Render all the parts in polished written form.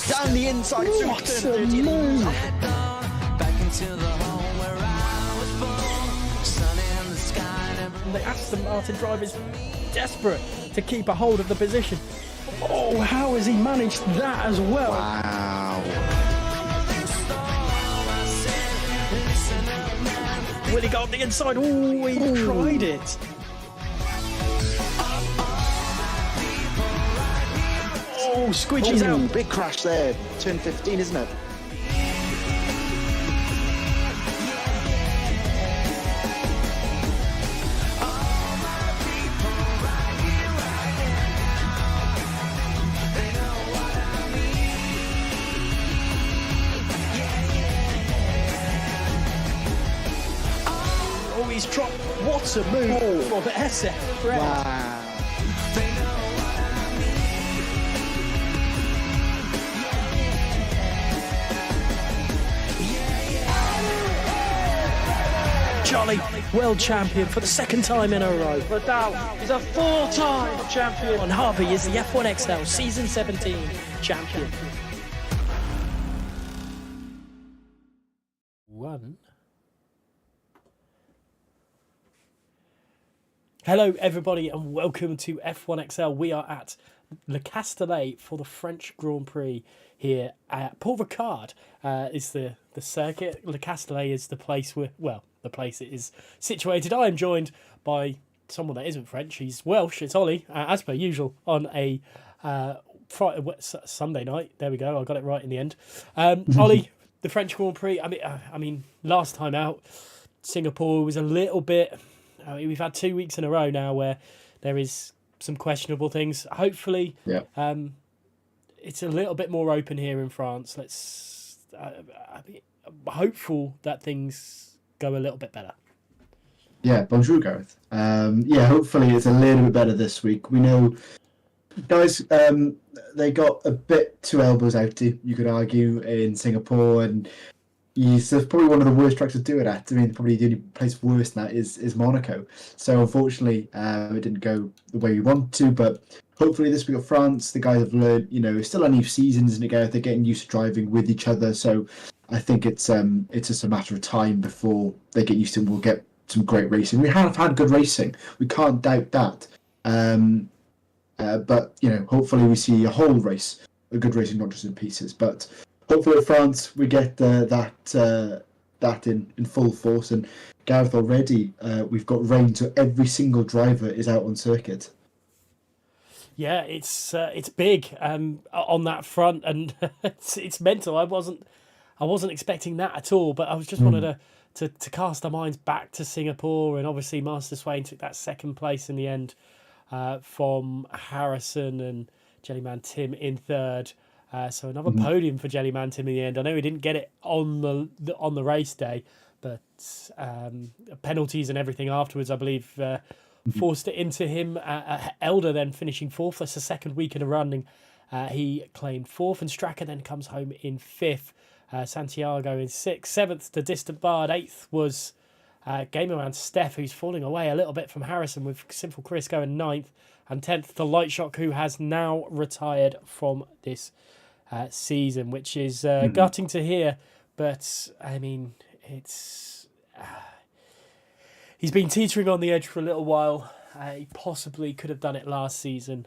Down the inside, What a move! The Aston Martin driver is desperate to keep a hold of the position. Oh, how has he managed that as well? Wow. Will he go on the inside? Oh, he tried it. Oh, squidges out. Big crash there. Turn 15, isn't it? Oh, he's dropped. What a move for the SF Fred. Wow. Jolly, world champion for the second time in a row. Vidal is a four-time champion. And Harvey is the F1XL Season 17 champion. Hello everybody and welcome to F1XL. We are at Le Castellet for the French Grand Prix here at Paul Ricard. Is the circuit. Le Castellet is the place where, well, the place it is situated. I am joined by someone that isn't French. He's Welsh. It's Ollie, as per usual, on a Sunday night. There we go. I got it right in the end. Ollie, the French Grand Prix. I mean, last time out, Singapore was a little bit. We've had 2 weeks in a row now where there is some questionable things. Hopefully, it's a little bit more open here in France. Let's. I'm hopeful that things go a little bit better. Yeah, bonjour, Gareth. Hopefully it's a little bit better this week. We know, guys, they got a bit too elbows outy, you could argue, in Singapore, and it's probably one of the worst tracks to do it at. I mean, probably the only place worse than that is Monaco. So unfortunately, it didn't go the way we want to, but hopefully this week at France, the guys have learned, it's still a new season, isn't it, Gareth? They're getting used to driving with each other, so I think it's just a matter of time before they get used to it and we'll get some great racing. We have had good racing. We can't doubt that. But, hopefully we see a whole race, a good racing, not just in pieces. But hopefully at France we get that in full force. And Gareth, already we've got rain, so every single driver is out on circuit. Yeah, it's big on that front, and it's mental. I wasn't expecting that at all, but I was just wanted to cast our minds back to Singapore, and obviously Master Swain took that second place in the end from Harrison and Jellyman Tim in third. So another podium for Jellyman Tim in the end. I know he didn't get it on the race day, but penalties and everything afterwards, I believe, forced it into him. Elder then finishing fourth. That's the second week in a running. He claimed fourth, and Straka then comes home in fifth. Santiago in sixth. Seventh to Distant Bard. Eighth was Gamerman Steph, who's falling away a little bit from Harrison, with Sinful Chris going ninth. And 10th to Lightshock, who has now retired from this season, which is gutting to hear. But, I mean, it's... he's been teetering on the edge for a little while. He possibly could have done it last season.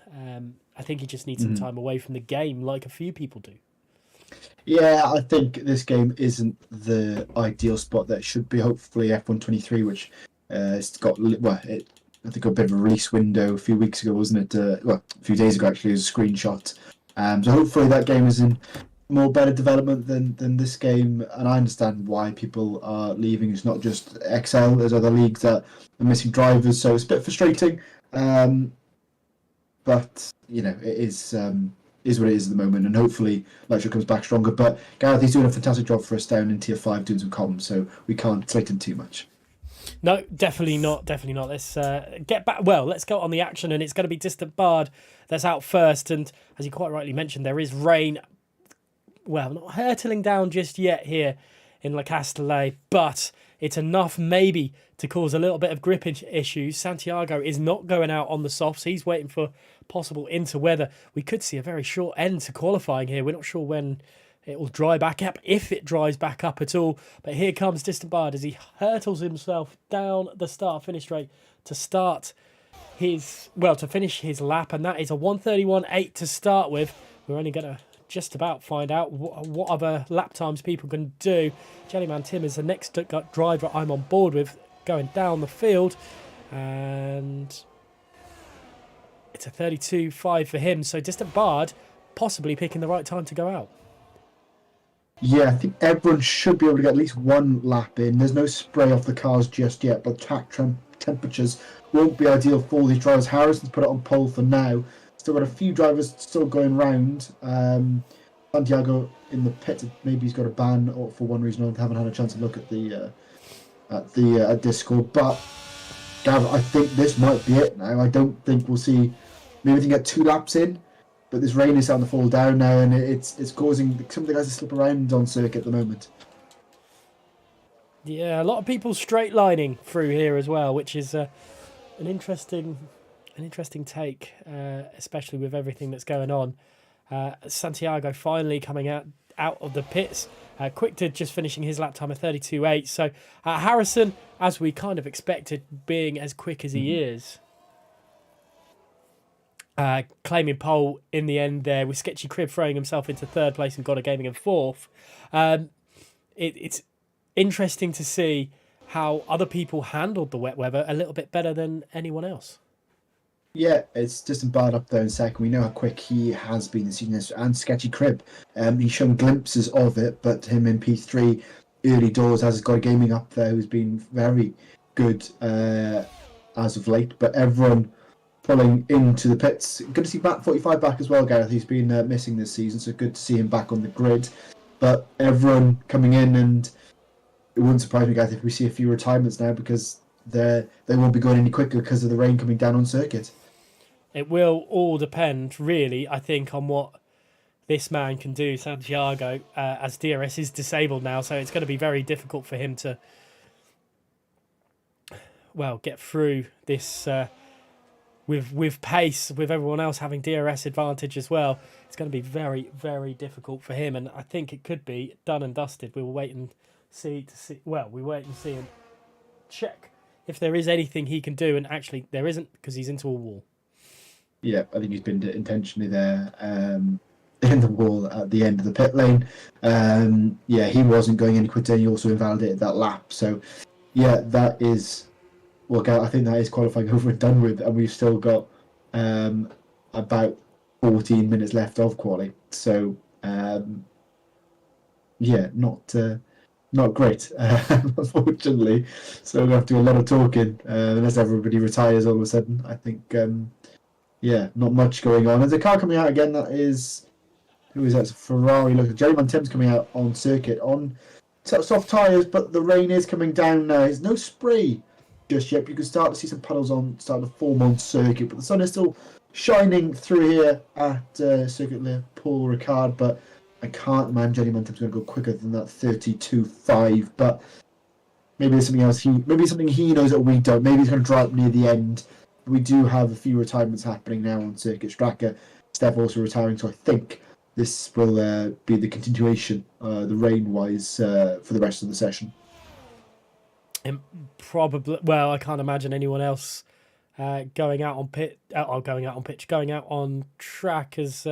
I think he just needs some time away from the game, like a few people do. Yeah, I think this game isn't the ideal spot that it should be. Hopefully, F123, which it's got I think a bit of a release window a few weeks ago, wasn't it? A few days ago actually, it was a screenshot. So hopefully that game is in more better development than this game. And I understand why people are leaving. It's not just XL. There's other leagues that are missing drivers, so it's a bit frustrating. But it is what it is at the moment, and hopefully Lecture comes back stronger. But Gareth, he's doing a fantastic job for us down in Tier 5 doing some comms, so we can't slate him too much. No, definitely not. Definitely not. Let's get back. Well, let's go on the action, and it's going to be Distant Bard that's out first. And as you quite rightly mentioned, there is rain. Well, not hurtling down just yet here in Le Castellet, but it's enough maybe to cause a little bit of grip issues. Santiago is not going out on the softs. He's waiting for possible interweather. We could see a very short end to qualifying here. We're not sure when it will dry back up, if it dries back up at all. But here comes Distant Bard as he hurtles himself down the start-finish straight to finish his lap. And that is a 1:31.8 to start with. We're only going to just about find out what other lap times people can do. Jellyman Tim is the next driver I'm on board with going down the field. And it's a 32.5 for him. So Distant Bard possibly picking the right time to go out. Yeah, I think everyone should be able to get at least one lap in. There's no spray off the cars just yet, but track temperatures won't be ideal for these drivers. Harrison's put it on pole for now. Still got a few drivers still going round. Santiago in the pit, maybe he's got a ban or for one reason or another. Haven't had a chance to look at the Discord, but Gav, I think this might be it now. I don't think we'll see. Maybe we can get 2 laps in, but this rain is starting to fall down now, and it's causing some of the guys to slip around on circuit at the moment. Yeah, a lot of people straight lining through here as well, which is an interesting take, especially with everything that's going on. Santiago finally coming out of the pits. Quick just finishing his lap time of 32.8. So Harrison, as we kind of expected, being as quick as he is, claiming pole in the end there, with Sketchy Crib throwing himself into third place and Goddard Gaming in fourth. It's interesting to see how other people handled the wet weather a little bit better than anyone else. Yeah, it's Distant Bard up there in second. We know how quick he has been this season, and Sketchy Crib. He's shown glimpses of it, but him in P3 early doors, as has got gaming up there, who's been very good as of late. But everyone pulling into the pits. Good to see Matt 45 back as well, Gareth. He's been missing this season, so good to see him back on the grid. But everyone coming in, and it wouldn't surprise me, Gareth, if we see a few retirements now, because they won't be going any quicker because of the rain coming down on circuit. It will all depend, really, I think, on what this man can do, Santiago, as DRS is disabled now. So it's going to be very difficult for him to, get through this with pace, with everyone else having DRS advantage as well. It's going to be very, very difficult for him. And I think it could be done and dusted. We will wait and see. We wait and see and check if there is anything he can do. And actually, there isn't, because he's into a wall. Yeah, I think he's been intentionally there in the wall at the end of the pit lane. He wasn't going any quicker. He also invalidated that lap. So, yeah, that is... Well, I think that is qualifying over and done with, and we've still got about 14 minutes left of quali. So, not great, unfortunately. So we're going to have to do a lot of talking unless everybody retires all of a sudden. I think... not much going on. There's a car coming out again. That is, who is that? It's a Ferrari. Look, Jellyman Tim's coming out on circuit on soft tyres, but the rain is coming down now. There's no spray just yet. You can start to see some puddles starting to form on circuit, but the sun is still shining through here at Circuit Le Paul Ricard. But I can't imagine Jellyman Tim's going to go quicker than that 32.5. But maybe there's something else. Maybe something he knows that we don't. Maybe he's going to dry up near the end. We do have a few retirements happening now on Circuit Straka. Steph also retiring, so I think this will be the continuation, the rain-wise, for the rest of the session. And probably, I can't imagine anyone else going out on track, as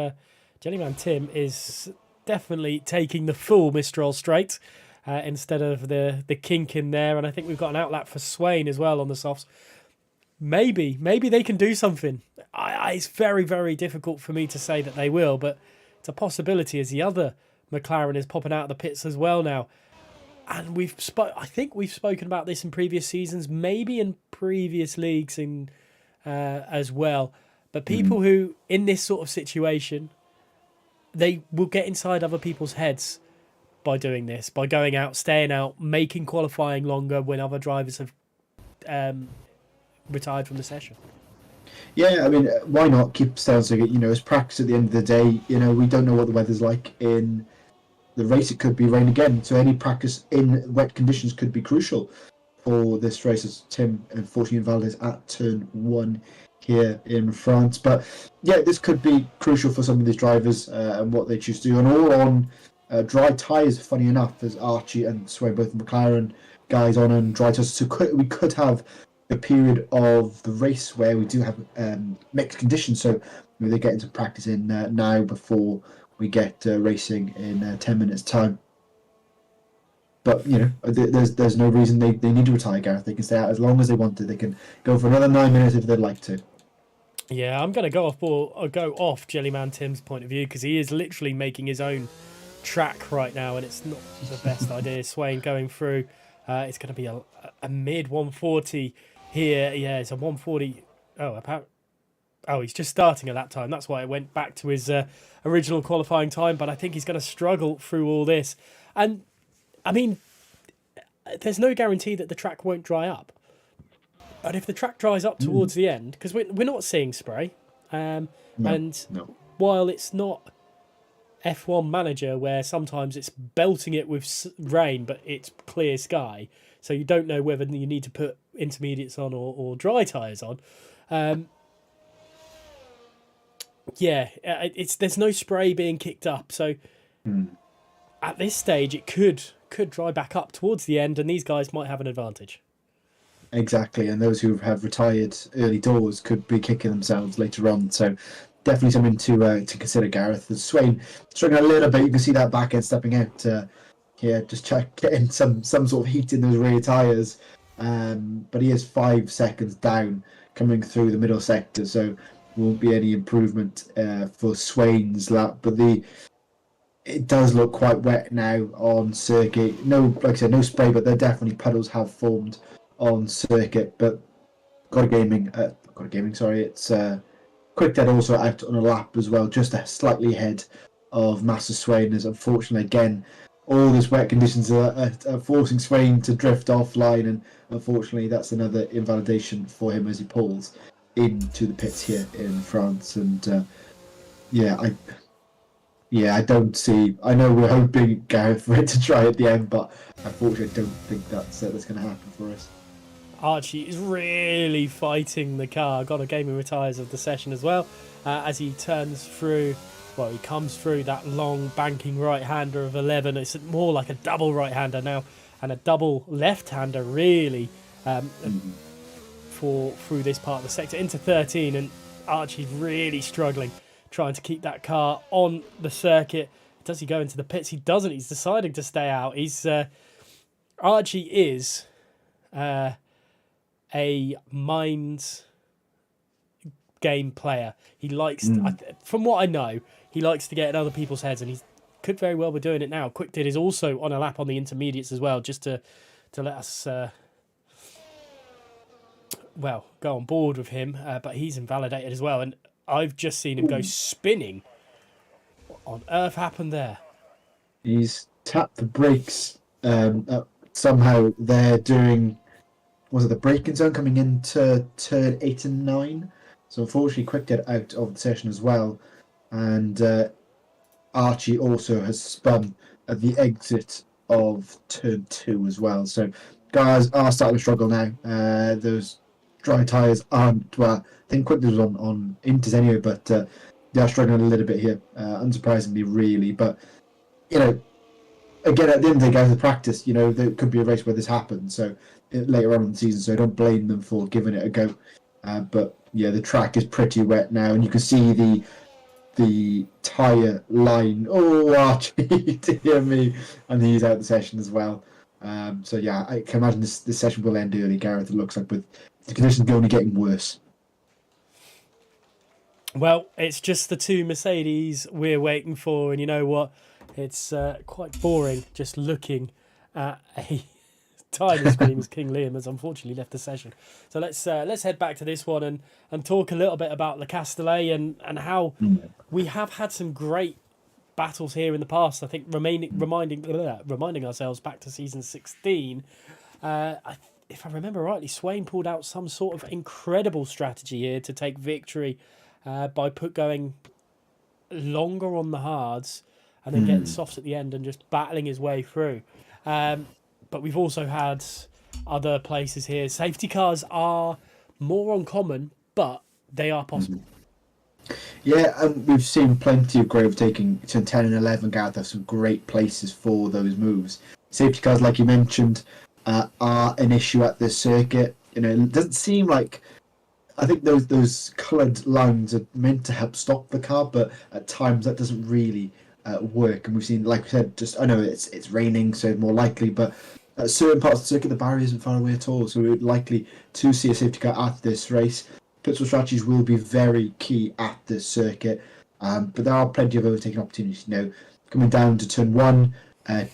Jellyman Tim is definitely taking the full Mistral straight instead of the kink in there. And I think we've got an outlap for Swain as well on the softs. Maybe they can do something. It's very, very difficult for me to say that they will, but it's a possibility as the other McLaren is popping out of the pits as well now. And I think we've spoken about this in previous seasons, maybe in previous leagues as well. But people who, in this sort of situation, they will get inside other people's heads by doing this, by going out, staying out, making qualifying longer when other drivers have retired from the session. Yeah, I mean, why not keep Stelling? It's practice at the end of the day. We don't know what the weather's like in the race. It could be rain again, so any practice in wet conditions could be crucial for this race, as Tim unfortunately invalidates at turn 1 here in France. But yeah, this could be crucial for some of these drivers and what they choose to do, and all on dry tyres, funny enough, as Archie and Swain, both McLaren guys, on dry tyres. So we could have a period of the race where we do have mixed conditions, so they get into practice in now before we get racing in 10 minutes time. But there's no reason they need to retire, Gareth. They can stay out as long as they want to. They can go for another 9 minutes if they'd like to. Yeah, I'm going to go off Jellyman Tim's point of view, because he is literally making his own track right now, and it's not the best idea. Swain going through. It's going to be a mid 140 here. Yeah, it's a 140. He's just starting at that time. That's why it went back to his original qualifying time. But I think he's going to struggle through all this. And, I mean, there's no guarantee that the track won't dry up. But if the track dries up towards the end, because we're not seeing spray, No. while it's not F1 Manager, where sometimes it's belting it with rain, but it's clear sky, so you don't know whether you need to put intermediates on or dry tyres on. There's no spray being kicked up, so at this stage it could dry back up towards the end, and these guys might have an advantage. Exactly, and those who have retired early doors could be kicking themselves later on. So definitely something to consider, Gareth. As Swain struggling a little bit, you can see that back end stepping out. Just getting some sort of heat in those rear tyres. But he is 5 seconds down coming through the middle sector, so won't be any improvement for Swain's lap. But it does look quite wet now on circuit. No, like I said, no spray, but there definitely puddles have formed on circuit. But it's Quick Dead also out on a lap as well, just slightly ahead of Master Swain. As unfortunately, again, all these wet conditions are forcing Swain to drift offline, and unfortunately that's another invalidation for him as he pulls into the pits here in France. And I don't see. I know we're hoping, Gareth, for it to try at the end, but unfortunately I don't think that's going to happen for us. Archie is really fighting the car. Got a gaming retires of the session as well as he turns through. Well, he comes through that long banking right-hander of 11. It's more like a double right-hander now, and a double left-hander really through this part of the sector into 13. And Archie's really struggling, trying to keep that car on the circuit. Does he go into the pits? He doesn't. He's deciding to stay out. Archie is a mind game player. He likes, from what I know, he likes to get in other people's heads, and he could very well be doing it now. Quick Did is also on a lap on the intermediates as well, just to let us go on board with him. But he's invalidated as well, and I've just seen him go spinning. What on earth happened there? He's tapped the brakes. Somehow they're doing, was it the braking zone coming into turn 8 and 9? So unfortunately, Quick Dead out of the session as well. And Archie also has spun at the exit of turn 2 as well. So guys are starting to struggle now. Those dry tyres aren't, well, I think Quick Dead was on Inters anyway, but they are struggling a little bit here, unsurprisingly, really. But, again, at the end of the day, guys, the practice, there could be a race where this happens. So later on in the season, so I don't blame them for giving it a go. But yeah, the track is pretty wet now, and you can see the tyre line. Oh, Archie, dear me. And he's out of the session as well. So yeah, I can imagine this session will end early, Gareth, it looks like, with the conditions only getting worse. Well, it's just the two Mercedes we're waiting for, and you know what? It's quite boring just looking at a time screen as King Liam has unfortunately left the session. So let's head back to this one and talk a little bit about Le Castellet and how we have had some great battles here in the past. I think reminding ourselves back to season 16. If I remember rightly, Swain pulled out some sort of incredible strategy here to take victory by going longer on the hards and then getting softs at the end and just battling his way through. But we've also had other places here. Safety cars are more uncommon, but they are possible. Yeah, and we've seen plenty of great overtaking. Turn 10 and 11, Gareth, have some great places for those moves. Safety cars, like you mentioned, are an issue at this circuit. You know, it doesn't seem like... I think those coloured lines are meant to help stop the car, but at times that doesn't really work. And we've seen, like we said, I know it's raining, so more likely, but at certain parts of the circuit, the barrier isn't far away at all. So we're likely to see a safety car at this race. Pit-stop strategies will be very key at this circuit, but there are plenty of overtaking opportunities. You know, coming down to turn 1,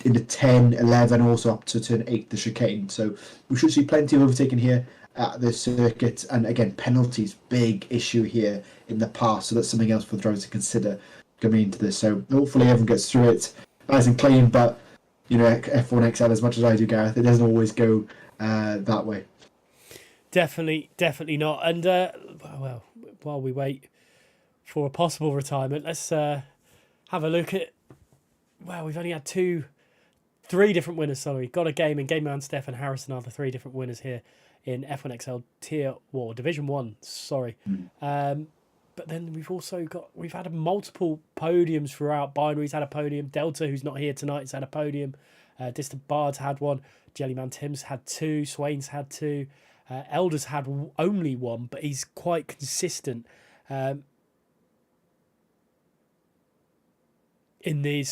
into 10, 11, also up to turn 8, the chicane. So we should see plenty of overtaking here at this circuit. And again, penalties, big issue here in the past. So that's something else for the drivers to consider coming into this. So hopefully everyone gets through it nice and clean. But, you know, F1XL, as much as I do, Gareth, it doesn't always go that way. Definitely not. And, well, while we wait for a possible retirement, let's have a look at... Well, we've only had three different winners, sorry. Got a game, and Game Man, Steph and Harrison are the three different winners here in F1XL Division 1, sorry. But then we've had multiple podiums throughout. Binary's had a podium. Delta, who's not here tonight, has had a podium. Distant Bard's had one. Jellyman Tim's had 2. Swain's had 2. Elder's had only 1, but he's quite consistent in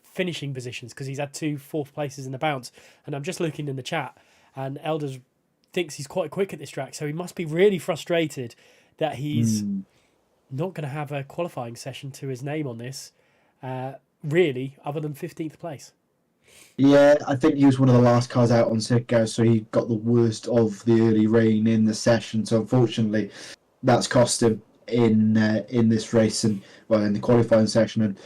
finishing positions because he's had 2 4th places in the bounce. And I'm just looking in the chat, and Elders thinks he's quite quick at this track, so he must be really frustrated that he's not going to have a qualifying session to his name on this, really, other than 15th place. Yeah, I think he was one of the last cars out on circuit, so he got the worst of the early rain in the session. So unfortunately, that's cost him in this race and in the qualifying session. And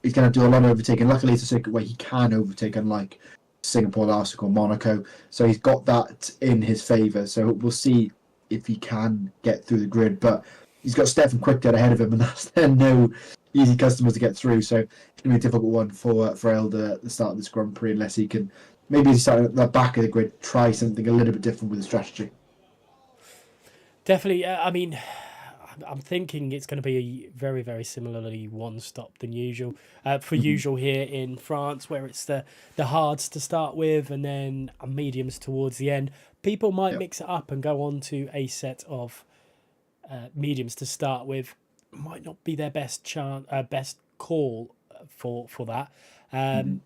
he's going to do a lot of overtaking. Luckily, it's a circuit where he can overtake, unlike Singapore last week or Monaco. So he's got that in his favour. So we'll see if he can get through the grid. But he's got Stefan Quickdead ahead of him, and there are no easy customers to get through. So it's going to be a difficult one for Elder at the start of this Grand Prix, unless he can, maybe he's starting at the back of the grid, try something a little bit different with the strategy. Definitely. I mean, I'm thinking it's going to be very, very similarly one-stop than usual. Usual here in France, where it's the hards to start with and then mediums towards the end. People might mix it up and go on to a set of mediums to start with. Might not be their best call for that. I'm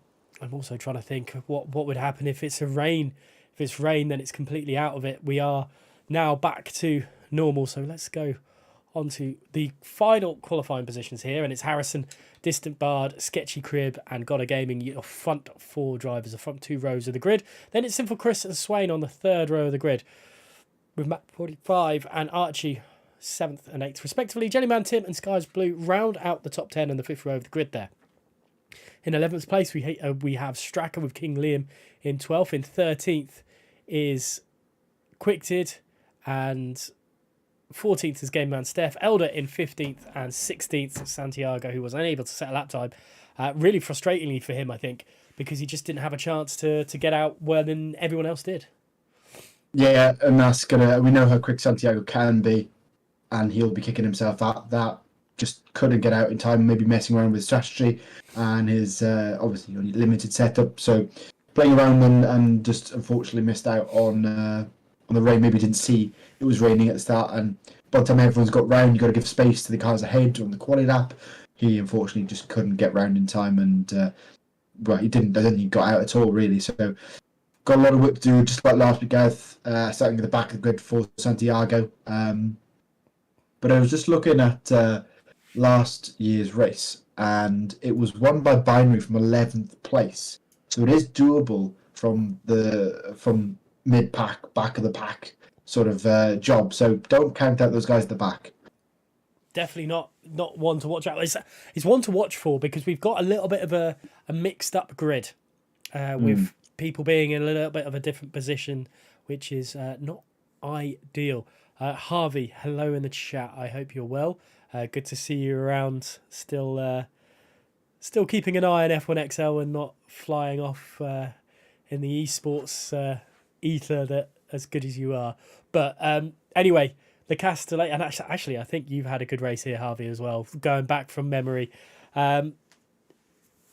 also trying to think of what would happen if it's rain. If it's rain, then it's completely out of it. We are now back to normal. So let's go on to the final qualifying positions here, and it's Harrison, Distant Bard, Sketchy Crib, and Gotta Gaming, your front 4 drivers, the front 2 rows of the grid. Then it's Simple Chris and Swain on the 3rd row of the grid, with Matt 45 and Archie 7th and 8th respectively. Jellyman Tim and Skies Blue round out the top 10 and the 5th row of the grid there. In 11th place, we have Stracker with King Liam in 12th. In 13th is Quicktid, and 14th is Game Man Steph. Elder in 15th, and 16th Santiago, who was unable to set a lap time. Really frustratingly for him, I think, because he just didn't have a chance to get out more than everyone else did. Yeah, and we know how quick Santiago can be, and he'll be kicking himself out. That just couldn't get out in time, maybe messing around with strategy and his obviously only limited setup. So playing around and just unfortunately missed out on on the rain, maybe didn't see it was raining at the start, and by the time everyone's got round, you got to give space to the cars ahead on the quali lap. He unfortunately just couldn't get round in time, and well, he didn't. I don't think he got out at all, really. So got a lot of work to do, just like last week, Gareth, starting at the back of the grid for Santiago. But I was just looking at last year's race, and it was won by Binary from 11th place. So it is doable from mid pack, back of the pack sort of job. So don't count out those guys at the back. Definitely not one to watch out. It's one to watch for because we've got a little bit of a mixed up grid with people being in a little bit of a different position, which is not ideal. Harvey, hello in the chat. I hope you're well. Good to see you around. Still keeping an eye on F1XL and not flying off in the esports ether that as good as you are. But anyway, the Castellet, and actually, I think you've had a good race here, Harvey, as well. Going back from memory,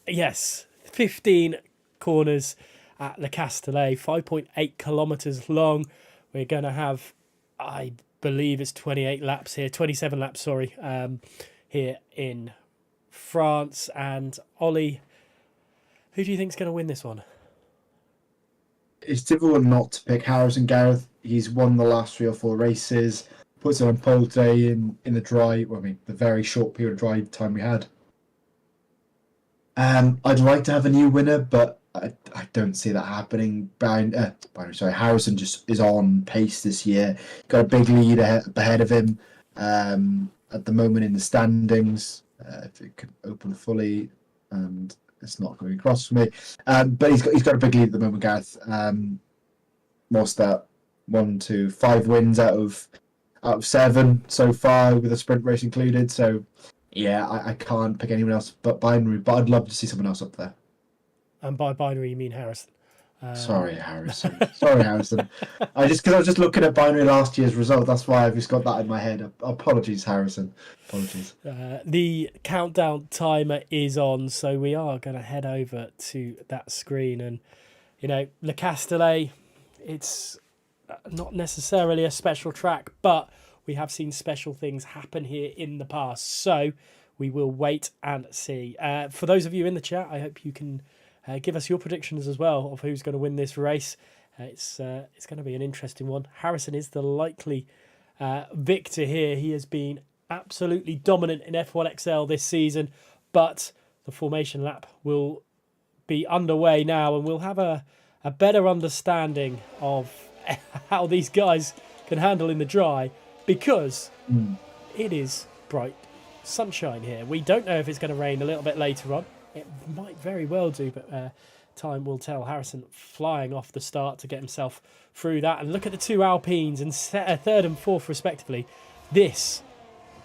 yes, 15 corners at Le Castellet, 5.8 kilometers long. We're going to have, I believe it's 27 laps, sorry, here in France. And Ollie, who do you think's going to win this one? It's difficult not to pick Harrison, Gareth. He's won the last 3 or 4 races, puts it on pole today in the dry, well, I mean, the very short period of dry time we had. I'd like to have a new winner, but I don't see that happening. Harrison just is on pace this year. Got a big lead ahead of him at the moment in the standings. If it could open fully, and it's not going across for me. But he's got a big lead at the moment, Gareth. What's that? 1, 2, 5 wins out of 7 so far, with a sprint race included. So yeah, I can't pick anyone else but Binary, but I'd love to see someone else up there. And by Binary, you mean Harrison? Sorry, Harrison. Because I was just looking at Binary last year's result. That's why I've just got that in my head. Apologies, Harrison. Apologies. The countdown timer is on, so we are going to head over to that screen. And, Le Castellet, it's not necessarily a special track, but we have seen special things happen here in the past. So we will wait and see. For those of you in the chat, I hope you can give us your predictions as well of who's going to win this race. It's going to be an interesting one. Harrison is the likely victor here. He has been absolutely dominant in F1XL this season, but the formation lap will be underway now, and we'll have a better understanding of how these guys can handle in the dry, because it is bright sunshine here. We don't know if it's going to rain a little bit later on. It might very well do, but time will tell. Harrison flying off the start to get himself through that. And look at the 2 Alpines and third and fourth respectively. This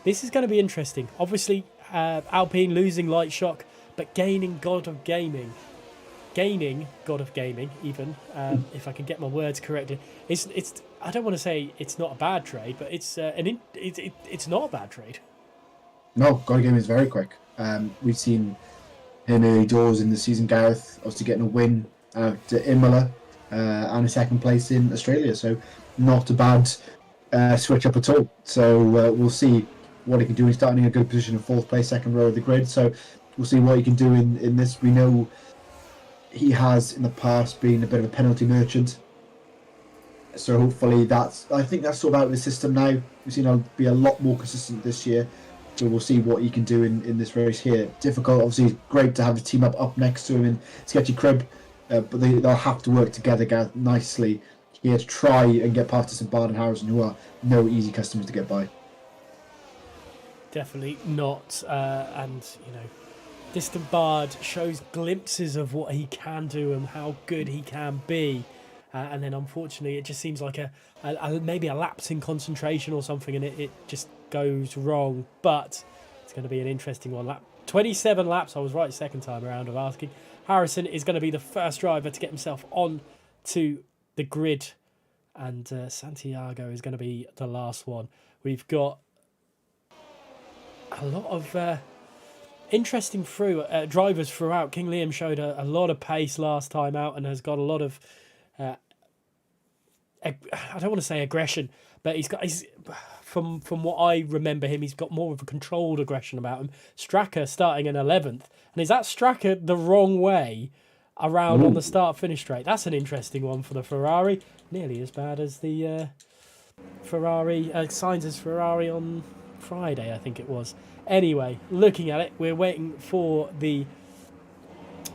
is going to be interesting. Obviously, Alpine losing Light Shock, but gaining God of Gaming, even, if I can get my words corrected. It's I don't want to say it's not a bad trade, but it's not a bad trade. No, God of Gaming is very quick. We've seen him early doors in the season, Gareth, obviously getting a win out at Imola and a second place in Australia. So not a bad switch up at all. So we'll see what he can do. He's starting in a good position in 4th place, 2nd row of the grid. So we'll see what he can do in this. We know he has in the past been a bit of a penalty merchant. So hopefully I think that's sort of out of the system now. We've seen him be a lot more consistent this year. So we'll see what he can do in this race here. Difficult, obviously, great to have a team up next to him in Sketchy Crib, but they'll have to work together nicely here to try and get past Distant Bard and Harrison, who are no easy customers to get by. Definitely not. And, Distant Bard shows glimpses of what he can do and how good he can be. And then, unfortunately, it just seems like maybe a lapse in concentration or something, and it just goes wrong. But it's going to be an interesting one. 27 laps. I was right second time around of asking. Harrison is going to be the first driver to get himself on to the grid, and Santiago is going to be the last one. We've got a lot of interesting drivers throughout. King Liam showed a lot of pace last time out and has got a lot of I don't want to say aggression, but he's from what I remember him, he's got more of a controlled aggression about him. Straka starting in 11th, and is that Straka the wrong way around on the start-finish straight? That's an interesting one for the Ferrari. Nearly as bad as the Ferrari Sainz's Ferrari on Friday, I think it was. Anyway, looking at it, we're waiting for the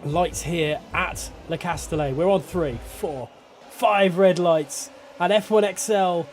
lights here at Le Castellet. We're on 3, 4, 5 red lights, and F1XL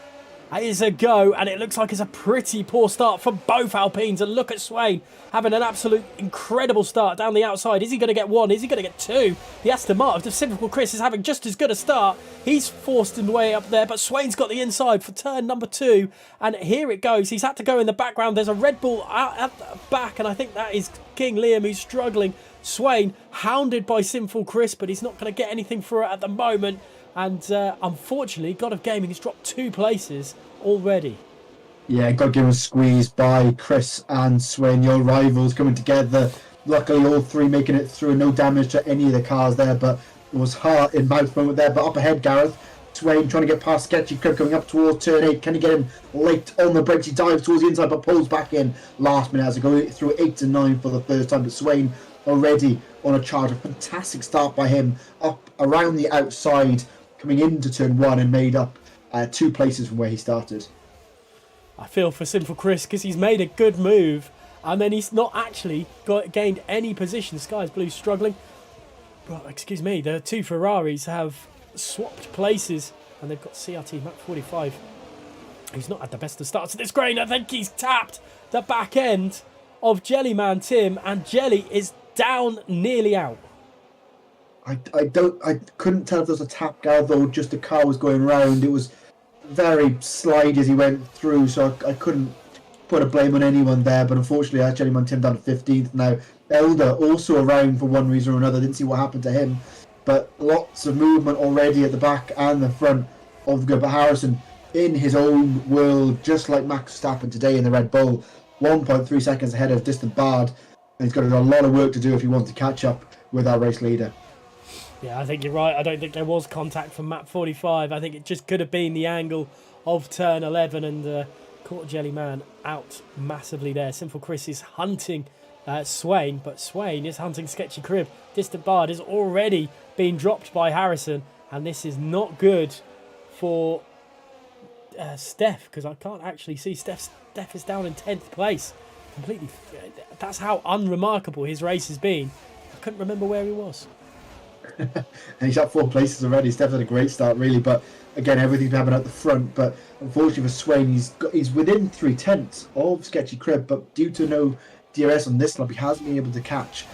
is a go, and it looks like it's a pretty poor start for both Alpines. And look at Swain having an absolute incredible start down the outside. Is he going to get 1? Is he going to get 2? The Aston Martin of Simple Chris is having just as good a start. He's forced his way up there, but Swain's got the inside for turn number 2, and here it goes. He's had to go in the background. There's a Red Bull out at the back, and I think that is King Liam, who's struggling. Swain hounded by Sinful Chris, but he's not going to get anything for it at the moment. And unfortunately, God of Gaming has dropped 2 places already. Yeah, got given a squeeze by Chris and Swain, your rivals coming together. Luckily, all 3 making it through, no damage to any of the cars there, but it was heart in mouth moment there. But up ahead, Gareth, Swain trying to get past Sketchy Crib coming up towards turn 8. Can he get him late on the brakes? He dives towards the inside, but pulls back in last minute as he goes through 8 and 9 for the first time. But Swain already on a charge. A fantastic start by him up around the outside, coming into turn 1 and made up 2 places from where he started. I feel for Sinful Chris because he's made a good move and then he's not actually gained any position. Sky's Blue struggling. Well, excuse me, the 2 Ferraris have swapped places and they've got CRT Mach 45, who's not had the best of starts at this grain. I think he's tapped the back end of Jellyman Tim, and Jelly is down, nearly out. I couldn't tell if there was a tap, Gareth, or just the car was going round. It was very slidey as he went through, so I couldn't put a blame on anyone there. But unfortunately, I actually Tim down to 15th now. Elder also around for one reason or another. Didn't see what happened to him, but lots of movement already at the back and the front of the good. But Harrison in his own world, just like Max Verstappen today in the Red Bull, 1.3 seconds ahead of distant Bard, and he's got a lot of work to do if he wants to catch up with our race leader. Yeah, I think you're right. I don't think there was contact from map 45. I think it just could have been the angle of turn 11 and caught Jellyman out massively there. Sinful Chris is hunting Swain, but Swain is hunting Sketchy Crib. Distant Bard is already being dropped by Harrison, and this is not good for Steph, because I can't actually see Steph is down in 10th place. Completely. That's how unremarkable his race has been. I couldn't remember where he was. And he's up 4 places already. Steph's had a great start, really, but again, everything's happened at the front. But unfortunately for Swain, he's within 3/10 of Sketchy Crib, but due to no DRS on this lap, he hasn't been able to catch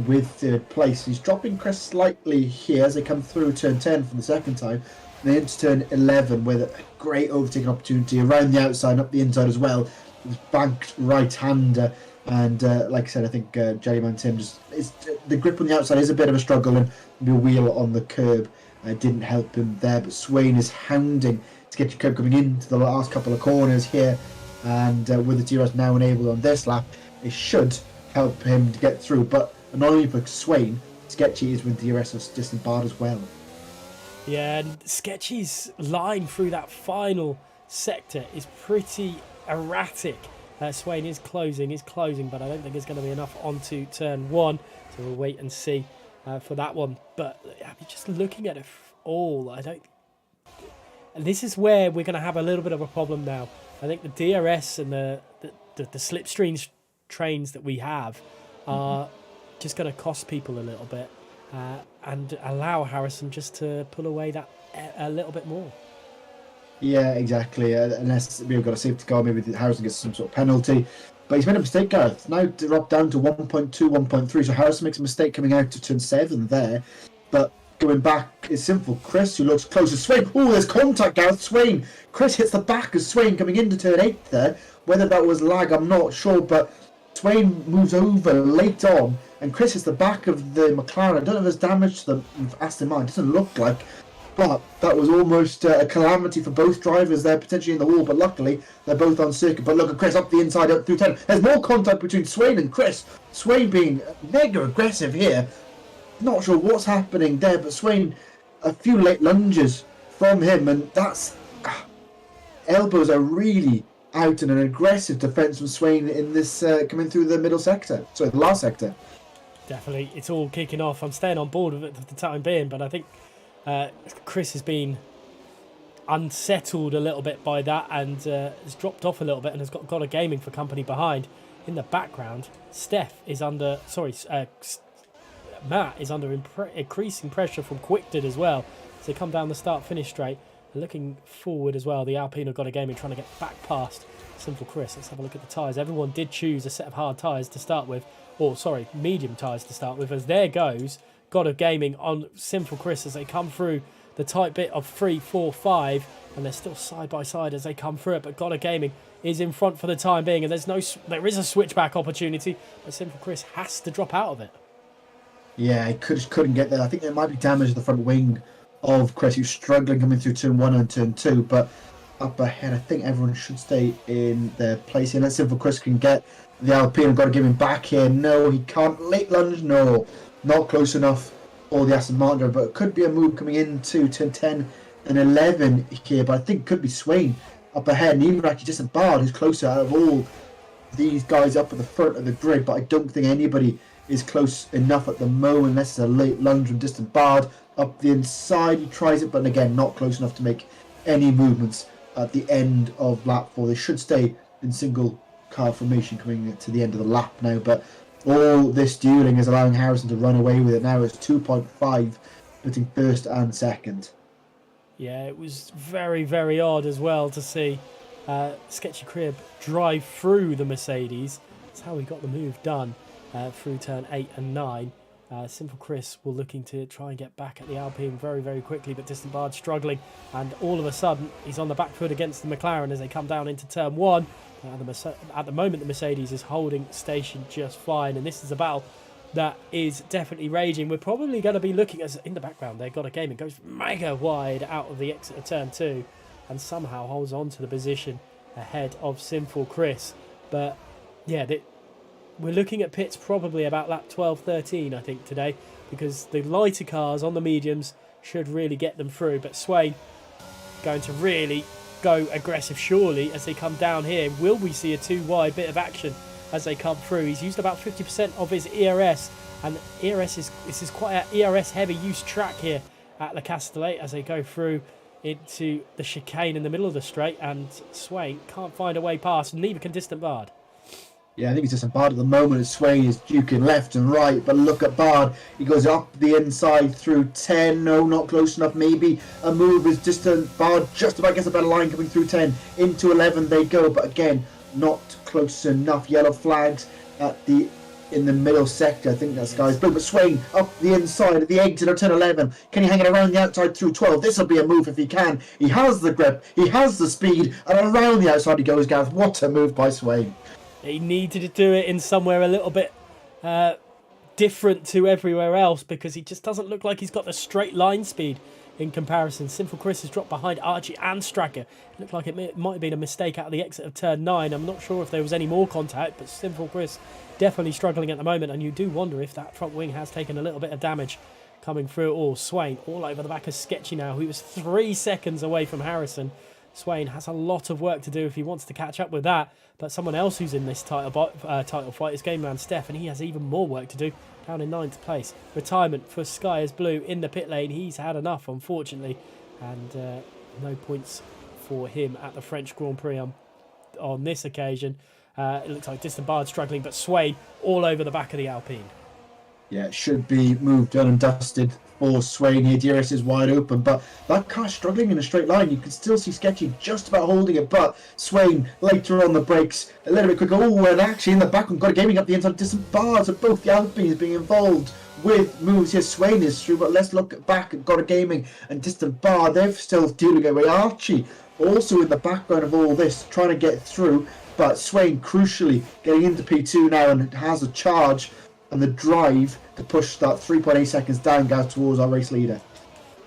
with 3rd place. He's dropping Chris slightly here as they come through turn 10 for the second time, and then into turn 11 with a great overtaking opportunity around the outside and up the inside as well. He's banked right-hander. And like I said, I think Jellyman Tim the grip on the outside is a bit of a struggle, and the wheel on the curb didn't help him there. But Swain is hounding to get your curb coming into the last couple of corners here, and with the DRS now enabled on this lap, it should help him to get through. But annoying for Swain, Sketchy is with DRS of distant Bard as well. Yeah, and Sketchy's line through that final sector is pretty erratic. Swain is closing, but I don't think it's going to be enough onto turn 1, so we'll wait and see for that one. But just looking at it all, and this is where we're going to have a little bit of a problem now. I think the DRS and the slipstream trains that we have are just going to cost people a little bit and allow Harrison just to pull away that a little bit more. Yeah, exactly. Unless we've got a safety car, maybe Harrison gets some sort of penalty. But he's made a mistake, Gareth. Now dropped down to 1.2, 1.3. So Harrison makes a mistake coming out to turn 7 there. But going back is Sinful Chris, who looks close to Swain. Oh, there's contact, Gareth. Swain. Chris hits the back of Swain coming into turn 8 there. Whether that was lag, I'm not sure. But Swain moves over late on, and Chris hits the back of the McLaren. I don't know if there's damage to the Aston Martin. It doesn't look like. But that was almost a calamity for both drivers there, potentially in the wall. But luckily, they're both on circuit. But look at Chris up the inside, up through 10. There's more contact between Swain and Chris. Swain being mega aggressive here. Not sure what's happening there, but Swain, a few late lunges from him, and that's elbows are really out in an aggressive defence from Swain in this coming through the middle sector. Sorry, the last sector. Definitely, it's all kicking off. I'm staying on board with it for the time being, but I think Chris has been unsettled a little bit by that and has dropped off a little bit and has got a gaming for company behind. In the background, Matt is under increasing pressure from Quickdid as well. So they come down the start-finish straight. They're looking forward as well. The Alpine have got a gaming trying to get back past Simple Chris. Let's have a look at the tyres. Everyone did choose a set of hard tyres to start with. Medium tyres to start with. As there goes, got a gaming on Simple Chris as they come through the tight bit of 3, 4, 5, and they're still side by side as they come through it. But God of Gaming is in front for the time being, and there is a switchback opportunity, but Simple Chris has to drop out of it. Yeah, he couldn't get there. I think there might be damage to the front wing of Chris, who's struggling coming through turn 1 and turn 2, but up ahead, I think everyone should stay in their place here. Let's see if Chris can get the Alpine. Got to give him back here. No, he can't. Late lunge, no. Not close enough for the Aston Martin, but it could be a move coming into turn 10 and 11 here, but I think it could be Swain up ahead, and even actually just a Bard who's closer out of all these guys up at the front of the grid, but I don't think anybody is close enough at the moment unless it's a late lunge from distant Bard up the inside. He tries it, but again, not close enough to make any movements at the end of lap 4. They should stay in single car formation coming to the end of the lap now, but all this dueling is allowing Harrison to run away with it. Now it's 2.5 between first and second. Yeah, it was very, very odd as well to see Sketchy Crib drive through the Mercedes. That's how he got the move done through turn 8 and 9. Simple Chris will looking to try and get back at the Alpine very, very quickly, but Distant Bard struggling, and all of a sudden he's on the back foot against the McLaren as they come down into turn 1. At the moment the Mercedes is holding station just fine, and this is a battle that is definitely raging. We're probably going to be looking as in the background they've got a game. It goes mega wide out of the exit of turn 2 and somehow holds on to the position ahead of Simple Chris. But yeah, we're looking at pits probably about lap 12-13 I think today, because the lighter cars on the mediums should really get them through. But Swain going to really go aggressive surely as they come down here. Will we see a 2 wide bit of action as they come through? He's used about 50% of his ERS, and this is quite an ERS heavy use track here at Le Castellet as they go through into the chicane in the middle of the straight, and Swain can't find a way past, and neither can Distant Bard. Yeah, I think it's just a Bard at the moment. Swain is duking left and right, but look at Bard. He goes up the inside through 10. No, not close enough. Maybe a move is distant. Bard just about gets a better line coming through 10. Into 11 they go, but again, not close enough. Yellow flags in the middle sector. I think that sky's blue. But Swain up the inside at the exit of turn 11. Can he hang it around the outside through 12? This will be a move if he can. He has the grip. He has the speed. And around the outside he goes, Gareth. What a move by Swain. He needed to do it in somewhere a little bit different to everywhere else, because he just doesn't look like he's got the straight line speed in comparison. Simple Chris has dropped behind Archie and Stracker. It looked like it might have been a mistake out of the exit of turn 9. I'm not sure if there was any more contact, but Simple Chris definitely struggling at the moment, and you do wonder if that front wing has taken a little bit of damage coming through. Or Swain all over the back of Sketchy now, who was 3 seconds away from Harrison. Swain has a lot of work to do if he wants to catch up with that, but someone else who's in this title fight is Game Man Steph, and he has even more work to do, down in 9th place. Retirement for Sky is Blue in the pit lane. He's had enough, unfortunately, and no points for him at the French Grand Prix on this occasion. It looks like Distant Bard struggling, but Swain all over the back of the Alpine. Yeah, it should be moved done and dusted for Swain here. DRS is wide open, but that car's struggling in a straight line. You can still see Sketchy just about holding it, but Swain later on the brakes a little bit quicker. Oh, and actually in the back one, got a gaming up the inside. Distant Bars of both the Alpines being involved with moves here. Swain is through, but let's look back at Got a Gaming and Distant Bar. They're still dealing away. Archie also in the background of all this, trying to get through, but Swain crucially getting into P2 now and has a charge and the drive to push that 3.8 seconds down, guys, towards our race leader.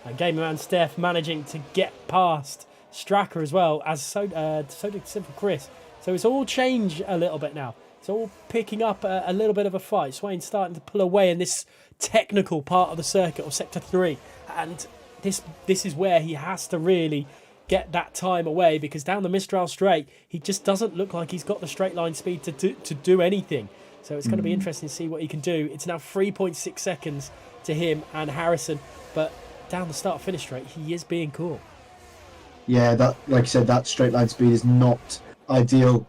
And Game Man Steph managing to get past Stracker as well, as so did Simple Chris. So it's all changed a little bit now. It's all picking up a little bit of a fight. Swain starting to pull away in this technical part of the circuit, or Sector 3. And this is where he has to really get that time away, because down the Mistral straight, he just doesn't look like he's got the straight line speed to do anything. So it's going to be interesting to see what he can do. It's now 3.6 seconds to him and Harrison, but down the start finish straight, he is being caught. Yeah, that, like I said, that straight line speed is not ideal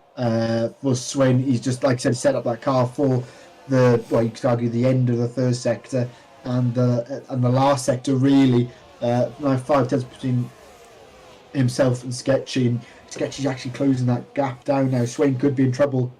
for Swain. He's just, like I said, set up that car for you could argue the end of the third sector and the last sector, really. Now 5 tenths between himself and Sketchy, and Sketchy's actually closing that gap down now. Swain could be in trouble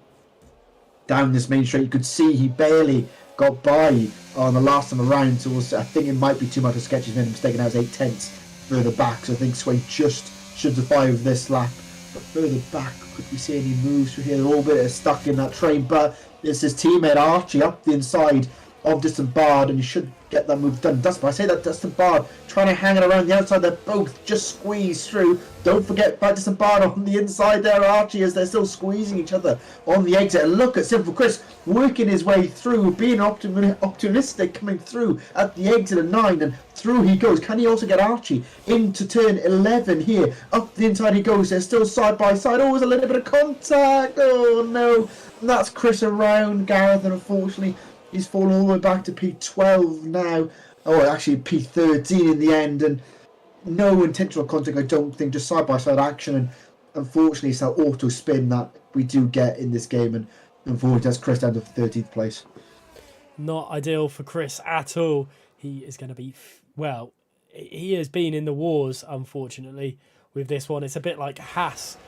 down this main straight. You could see he barely got by on the last time around, so I think it might be too much of Sketchy's made a mistake, and now it's 8 tenths further back, so I think Swain just should survive this lap. But further back, could we see any moves through here? They're all a bit stuck in that train, but it's his teammate Archie up the inside of Distant Bard, and he should get that move done. I say that Distant Bard trying to hang it around the outside. They're both just squeezed through. Don't forget about Distant Bard on the inside there, Archie, as they're still squeezing each other on the exit. And look at Simple Chris working his way through, being optimistic, coming through at the exit of 9, and through he goes. Can he also get Archie into turn 11 here? Up the inside he goes. They're still side by side. Oh, there's a little bit of contact. Oh no. And that's Chris around Gareth, and unfortunately he's fallen all the way back to P12 now. Oh, actually P13 in the end, and no intentional contact, I don't think, just side-by-side action, and unfortunately it's that auto spin that we do get in this game, and unfortunately that's Chris down to 13th place. Not ideal for Chris at all. He is going to be, well, he has been in the wars, unfortunately, with this one. It's a bit like Haas,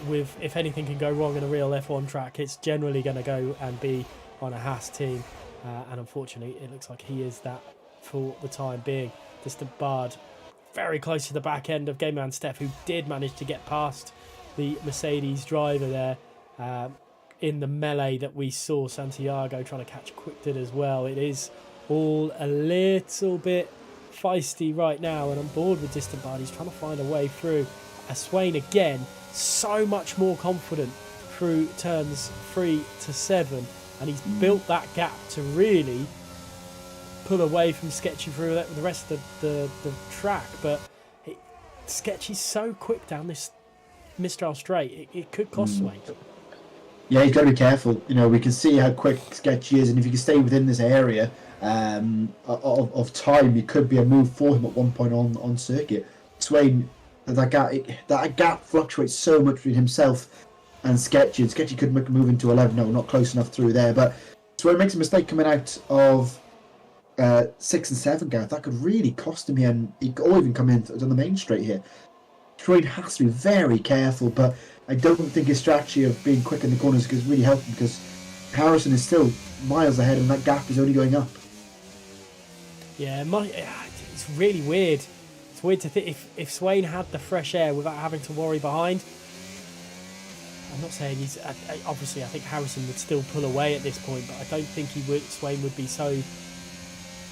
with if anything can go wrong in a real F1 track, it's generally going to go and be on a Haas team, and unfortunately it looks like he is that for the time being. Distant Bard very close to the back end of Game Man Steph, who did manage to get past the Mercedes driver there in the melee that we saw. Santiago trying to catch Quickton as well. It is all a little bit feisty right now, and I'm bored with Distant Bard. He's trying to find a way through. Swain again, so much more confident through turns 3 to 7, and he's built that gap to really pull away from Sketchy through the rest of the track. But Sketchy's so quick down this Mistral straight, it could cost Swain. Yeah, he's got to be careful. You know, we can see how quick Sketchy is, and if he can stay within this area of time, it could be a move for him at one point on circuit. Swain, that gap fluctuates so much between himself and Sketchy, and Sketchy could make a move into 11. No, not close enough through there, but Swain makes a mistake coming out of 6 and 7, Gareth. That could really cost him here, and he could even come in on the main straight here. Swain has to be very careful, but I don't think his strategy of being quick in the corners is really helping, because Harrison is still miles ahead, and that gap is only going up. Yeah, it's really weird. It's weird to think if Swain had the fresh air without having to worry behind. I'm not saying he's obviously. I think Harrison would still pull away at this point, but I don't think Swain would be so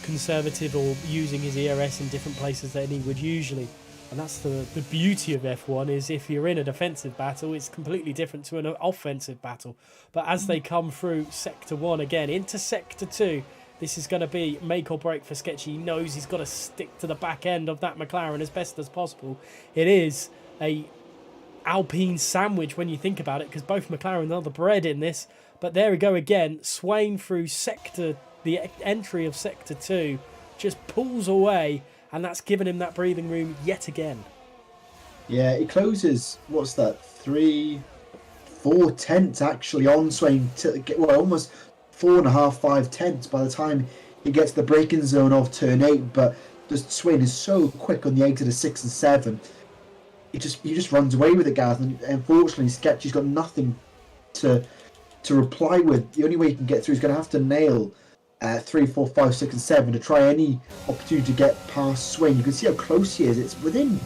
conservative or using his ERS in different places than he would usually. And that's the beauty of F1, is if you're in a defensive battle, it's completely different to an offensive battle. But as they come through Sector 1 again, into Sector 2, this is going to be make or break for Sketchy. He knows he's got to stick to the back end of that McLaren as best as possible. It is a Alpine sandwich when you think about it, because both McLaren are the bread in this. But there we go again. Swain through the entry of Sector 2 just pulls away, and that's given him that breathing room yet again. Yeah, it closes, what's that, 4 tenths actually on Swain, almost 4.5, 5 tenths by the time he gets the braking zone of turn 8, but just Swain is so quick on the exit of 6 and 7. He just runs away with it, Gareth, and unfortunately Sketchy's got nothing to reply with. The only way he can get through is going to have to nail 3, 4, 5, 6 and 7 to try any opportunity to get past Swain. You can see how close he is. It's within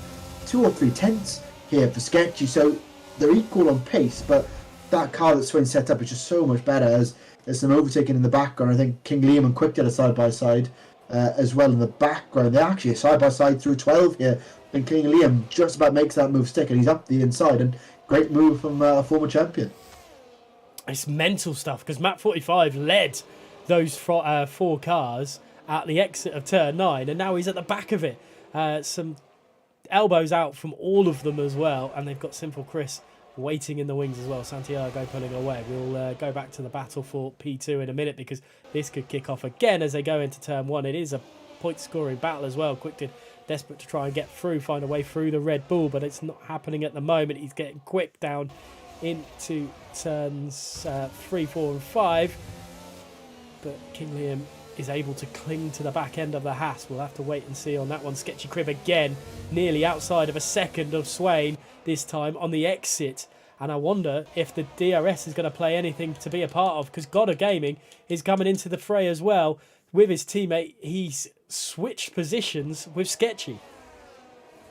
2 or 3 tenths here for Sketchy, so they're equal on pace, but that car that Swain set up is just so much better, as there's some overtaking in the background. I think King Liam and Quick did a side-by-side as well in the background. They're actually side-by-side through 12 here, and King Liam just about makes that move stick, and he's up the inside, and great move from a former champion. It's mental stuff, because Map 45 led those 4 cars at the exit of turn 9, and now he's at the back of it. Some elbows out from all of them as well, and they've got Simple Chris waiting in the wings as well. Santiago pulling away. We'll go back to the battle for P2 in a minute, because this could kick off again as they go into turn 1. It is a point scoring battle as well. Quick desperate to try and get through, find a way through the Red Bull, but it's not happening at the moment. He's getting quick down into turns 3, 4 and 5, but King Liam is able to cling to the back end of the Haas. We'll have to wait and see on that one. Sketchy Crib again, nearly outside of a second of Swain, this time on the exit. And I wonder if the DRS is going to play anything to be a part of, because Godder Gaming is coming into the fray as well with his teammate. He's switched positions with Sketchy.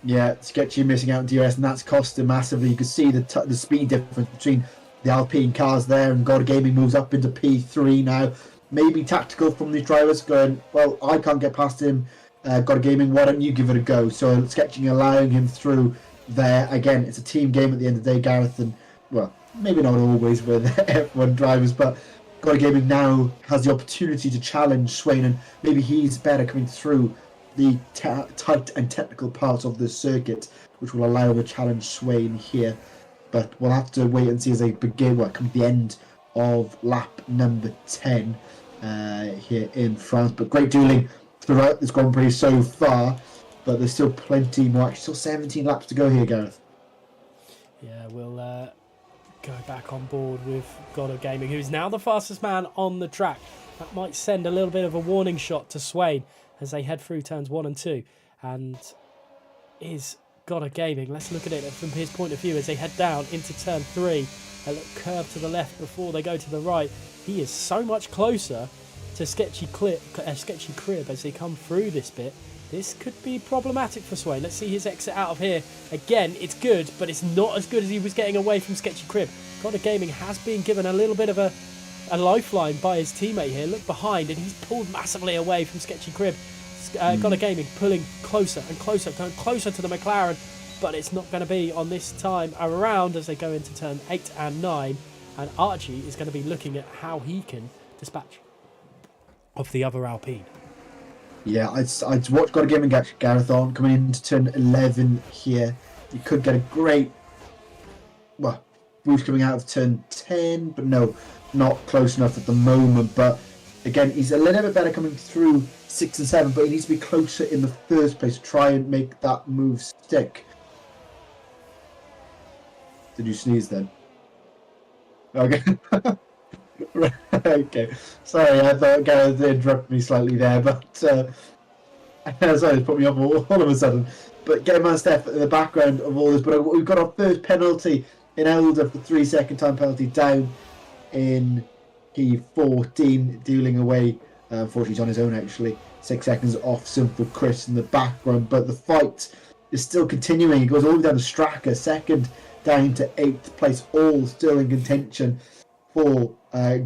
Yeah, Sketchy missing out on DRS, and that's cost him massively. You can see the speed difference between the Alpine cars there, and God Gaming moves up into P3 now. Maybe tactical from the drivers, going, well, I can't get past him. God Gaming, why don't you give it a go? So Sketchy allowing him through there. Again, it's a team game at the end of the day, Gareth, and, well, maybe not always with F1 drivers, but God Gaming now has the opportunity to challenge Swain, and maybe he's better coming through the tight and technical parts of the circuit, which will allow him to challenge Swain here. But we'll have to wait and see as they begin, come to the end of lap number 10 here in France. But great dueling throughout this Grand Prix so far, but there's still plenty more, actually still 17 laps to go here, Gareth. Yeah, we'll go back on board with Godder Gaming, who is now the fastest man on the track. That might send a little bit of a warning shot to Swain as they head through turns 1 and 2. And is Godder Gaming, let's look at it from his point of view as they head down into turn 3. A little curve to the left before they go to the right. He is so much closer to Sketchy Crib as they come through this bit. This could be problematic for Swain. Let's see his exit out of here. Again, it's good, but it's not as good as he was getting away from Sketchy Crib. Godder Gaming has been given a little bit of a lifeline by his teammate here. Look behind, and he's pulled massively away from Sketchy Crib. Godder Gaming pulling closer and closer, going closer to the McLaren, but it's not going to be on this time around as they go into turn 8 and 9. And Archie is going to be looking at how he can dispatch of the other Alpine. Yeah, I'd watch Godder Gaming get Gareth on coming into turn 11 here. You could get a great, boost coming out of turn 10, but no, not close enough at the moment. But again, he's a little bit better coming through 6 and 7, but he needs to be closer in the first place to try and make that move stick. Did you sneeze then? Okay. Okay. Sorry, I thought Gareth interrupted me slightly there, but sorry, it put me off all of a sudden. But get man Steph in the background of all this. But we've got our first penalty in Elder for 3-second time penalty down in P14, dealing away. Unfortunately, he's on his own actually. 6 seconds off Simple Chris in the background, but the fight is still continuing. It goes all the way down to Straka, second down to 8th place, all still in contention for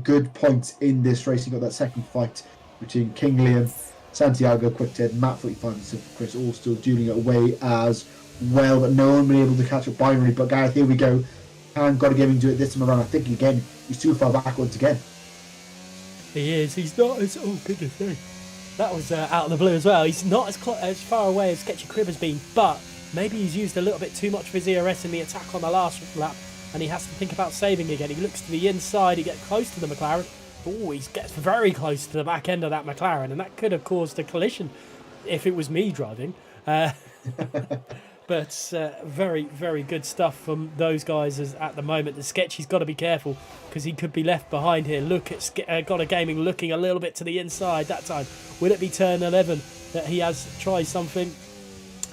good points in this race. You got that second fight between King Liam, Santiago, Quickted, Matt 45 and Simple Chris, all still dueling it away as well, but no one been able to catch up binary. But Gareth, here we go. Can Godder Gaming do it this time around? I think again he's too far backwards again. He is. He's not as... Oh, goodness me. That was out of the blue as well. He's not as far away as Sketchy Crib has been, but maybe he's used a little bit too much of his ERS in the attack on the last lap, and he has to think about saving again. He looks to the inside, he gets close to the McLaren. Oh, he gets very close to the back end of that McLaren, and that could have caused a collision if it was me driving. But very, very good stuff from those guys at the moment. The Sketchy's got to be careful because he could be left behind here. Look at Godder Gaming looking a little bit to the inside that time. Will it be turn 11 that he has tried something?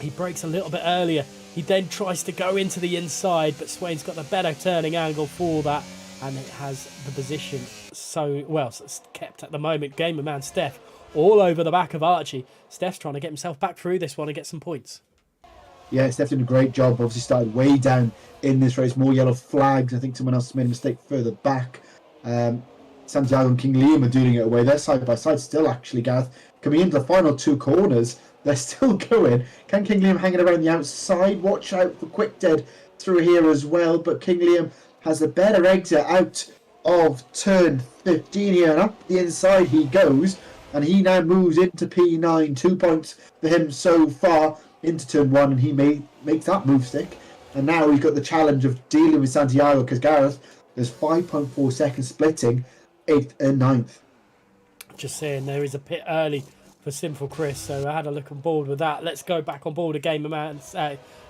He breaks a little bit earlier. He then tries to go into the inside, but Swain's got the better turning angle for that, and it has the position so well. So it's kept at the moment. Gamer man Steph all over the back of Archie. Steph's trying to get himself back through this one and get some points. Yeah, Steph did a great job. Obviously started way down in this race. More yellow flags. I think someone else made a mistake further back. Santiago and King Liam are doing it away. They're side by side still, actually, Gareth. Coming into the final 2 corners, they're still going. Can King Liam hanging around the outside? Watch out for Quick Dead through here as well. But King Liam has a better exit out of turn 15 here. And up the inside he goes. And he now moves into P9. 2 points for him so far. into turn 1, and he makes that move stick. And now he's got the challenge of dealing with Santiago, because Gareth, there's 5.4 seconds splitting 8th and 9th. Just saying, there is a pit early for Sinful Chris, so I had a look on board with that. Let's go back on board a Gamer Man.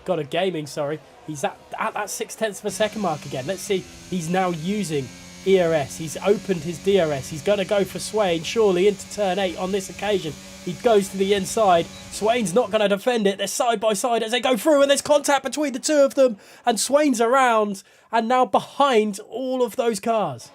Got a Gaming, sorry. He's at that 0.6 of a second mark again. Let's see, he's now using ERS. He's opened his DRS. He's going to go for Swain, surely into turn 8 on this occasion. He goes to the inside. Swain's not going to defend it. They're side by side as they go through, and there's contact between the two of them. And Swain's around and now behind all of those cars.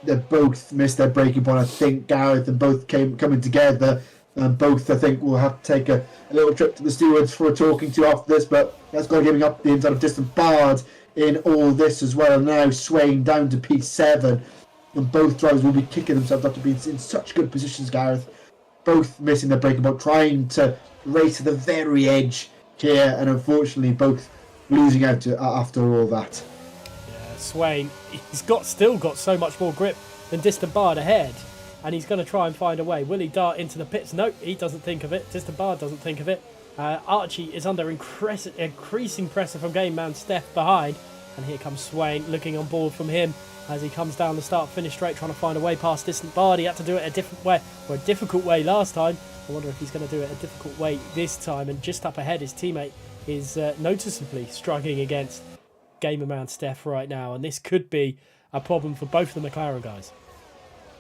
They both missed their braking point, I think, Gareth, and both coming together. And both, I think, will have to take a little trip to the stewards for a talking to after this. But that's got giving up the inside of Distant Bard in all this as well. And now Swain down to P7. And both drivers will be kicking themselves up to be in such good positions, Gareth. Both missing their braking point, trying to race to the very edge here. And unfortunately, both losing out after all that. Swain, he's still got so much more grip than Distant Bard ahead, and he's going to try and find a way. Will he dart into the pits? No, he doesn't think of it. Distant Bard doesn't think of it. Archie is under increasing pressure from Game Man Steph behind, and here comes Swain looking on board from him as he comes down the start-finish straight, trying to find a way past Distant Bard. He had to do it a different way, or a difficult way last time. I wonder if he's going to do it a difficult way this time. And just up ahead, his teammate is noticeably struggling against Gamer Man Steph right now, and this could be a problem for both the McLaren guys.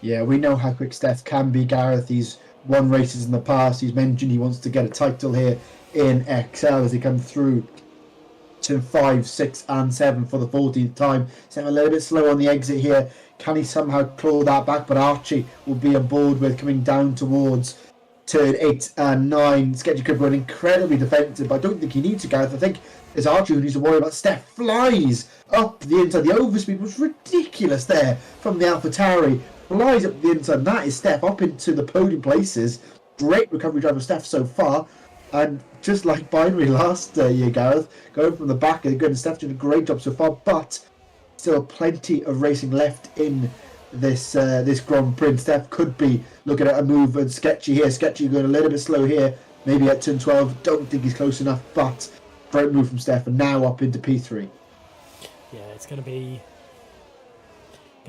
Yeah, we know how quick Steph can be, Gareth. He's won races in the past. He's mentioned he wants to get a title here in XL as he comes through to 5, 6 and 7 for the 14th time. Sent a little bit slow on the exit here. Can he somehow claw that back? But Archie will be on board with coming down towards turn 8 and 9. Sketchy could run incredibly defensive, but I don't think he needs to, Gareth. I think it's Archie who needs to worry about. Steph flies up the inside. The overspeed was ridiculous there from the AlphaTauri. Flies up the inside. That is Steph up into the podium places. Great recovery drive of Steph so far. And just like Binary last year, Gareth, going from the back of the grid, and Steph doing a great job so far, but still plenty of racing left in this Grand Prix. Steph could be looking at a move, and Sketchy here. Sketchy going a little bit slow here, maybe at turn 12. Don't think he's close enough, but great move from Steph, and now up into P3. Yeah, it's going to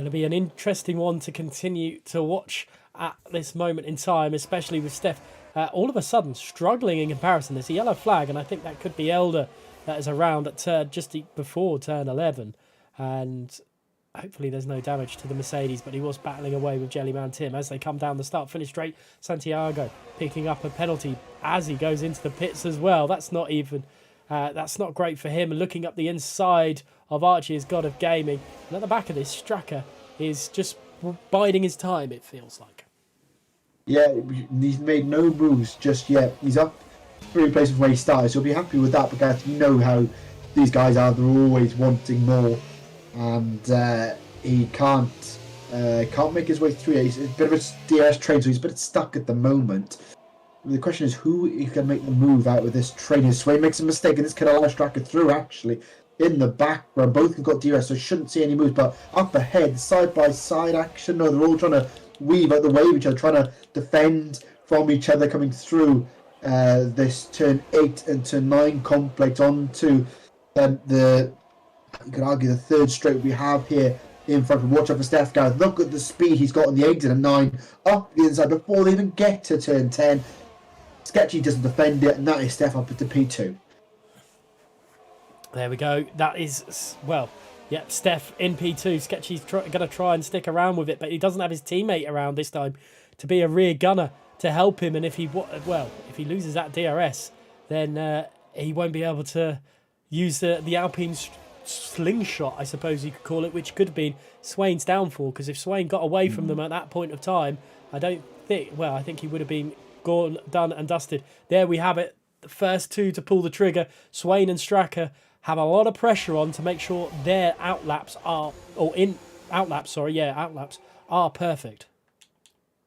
be an interesting one to continue to watch at this moment in time, especially with Steph all of a sudden struggling in comparison. There's a yellow flag, and I think that could be Elder that is around at just before turn 11, and hopefully there's no damage to the Mercedes, but he was battling away with Jellyman Tim as they come down the start-finish straight. Santiago picking up a penalty as he goes into the pits as well. That's not great for him. And looking up the inside of Archie is God of Gaming. And at the back of this, Straka is just biding his time, it feels like. Yeah, he's made no moves just yet. He's up 3 places from where he started, so he'll be happy with that, because you know how these guys are. They're always wanting more. And he can't make his way through. He's a bit of a DRS train, so he's a bit stuck at the moment. The question is who is going to make the move out of this train. Swain makes a mistake, and this could allow Straka through, actually. In the background, both have got DRS, so shouldn't see any moves. But up ahead, side-by-side action. No, they're all trying to weave out the way of each other, trying to defend from each other, coming through this turn 8 and turn 9 complex onto you could argue the third straight we have here in front. Watch out for Steph, Gareth. Look at the speed he's got on the exit of 9 up the inside before they even get to turn 10. Sketchy doesn't defend it, and that is Steph up into P2. There we go. That is, well, yep, Steph in P2. Sketchy's going to try and stick around with it, but he doesn't have his teammate around this time to be a rear gunner to help him. And if he loses that DRS, then he won't be able to use the Alpine slingshot, I suppose you could call it, which could have been Swain's downfall, because if Swain got away from them at that point of time, I think he would have been gone, done and dusted. There we have it. The first two to pull the trigger. Swain and Straka have a lot of pressure on to make sure their outlaps are perfect.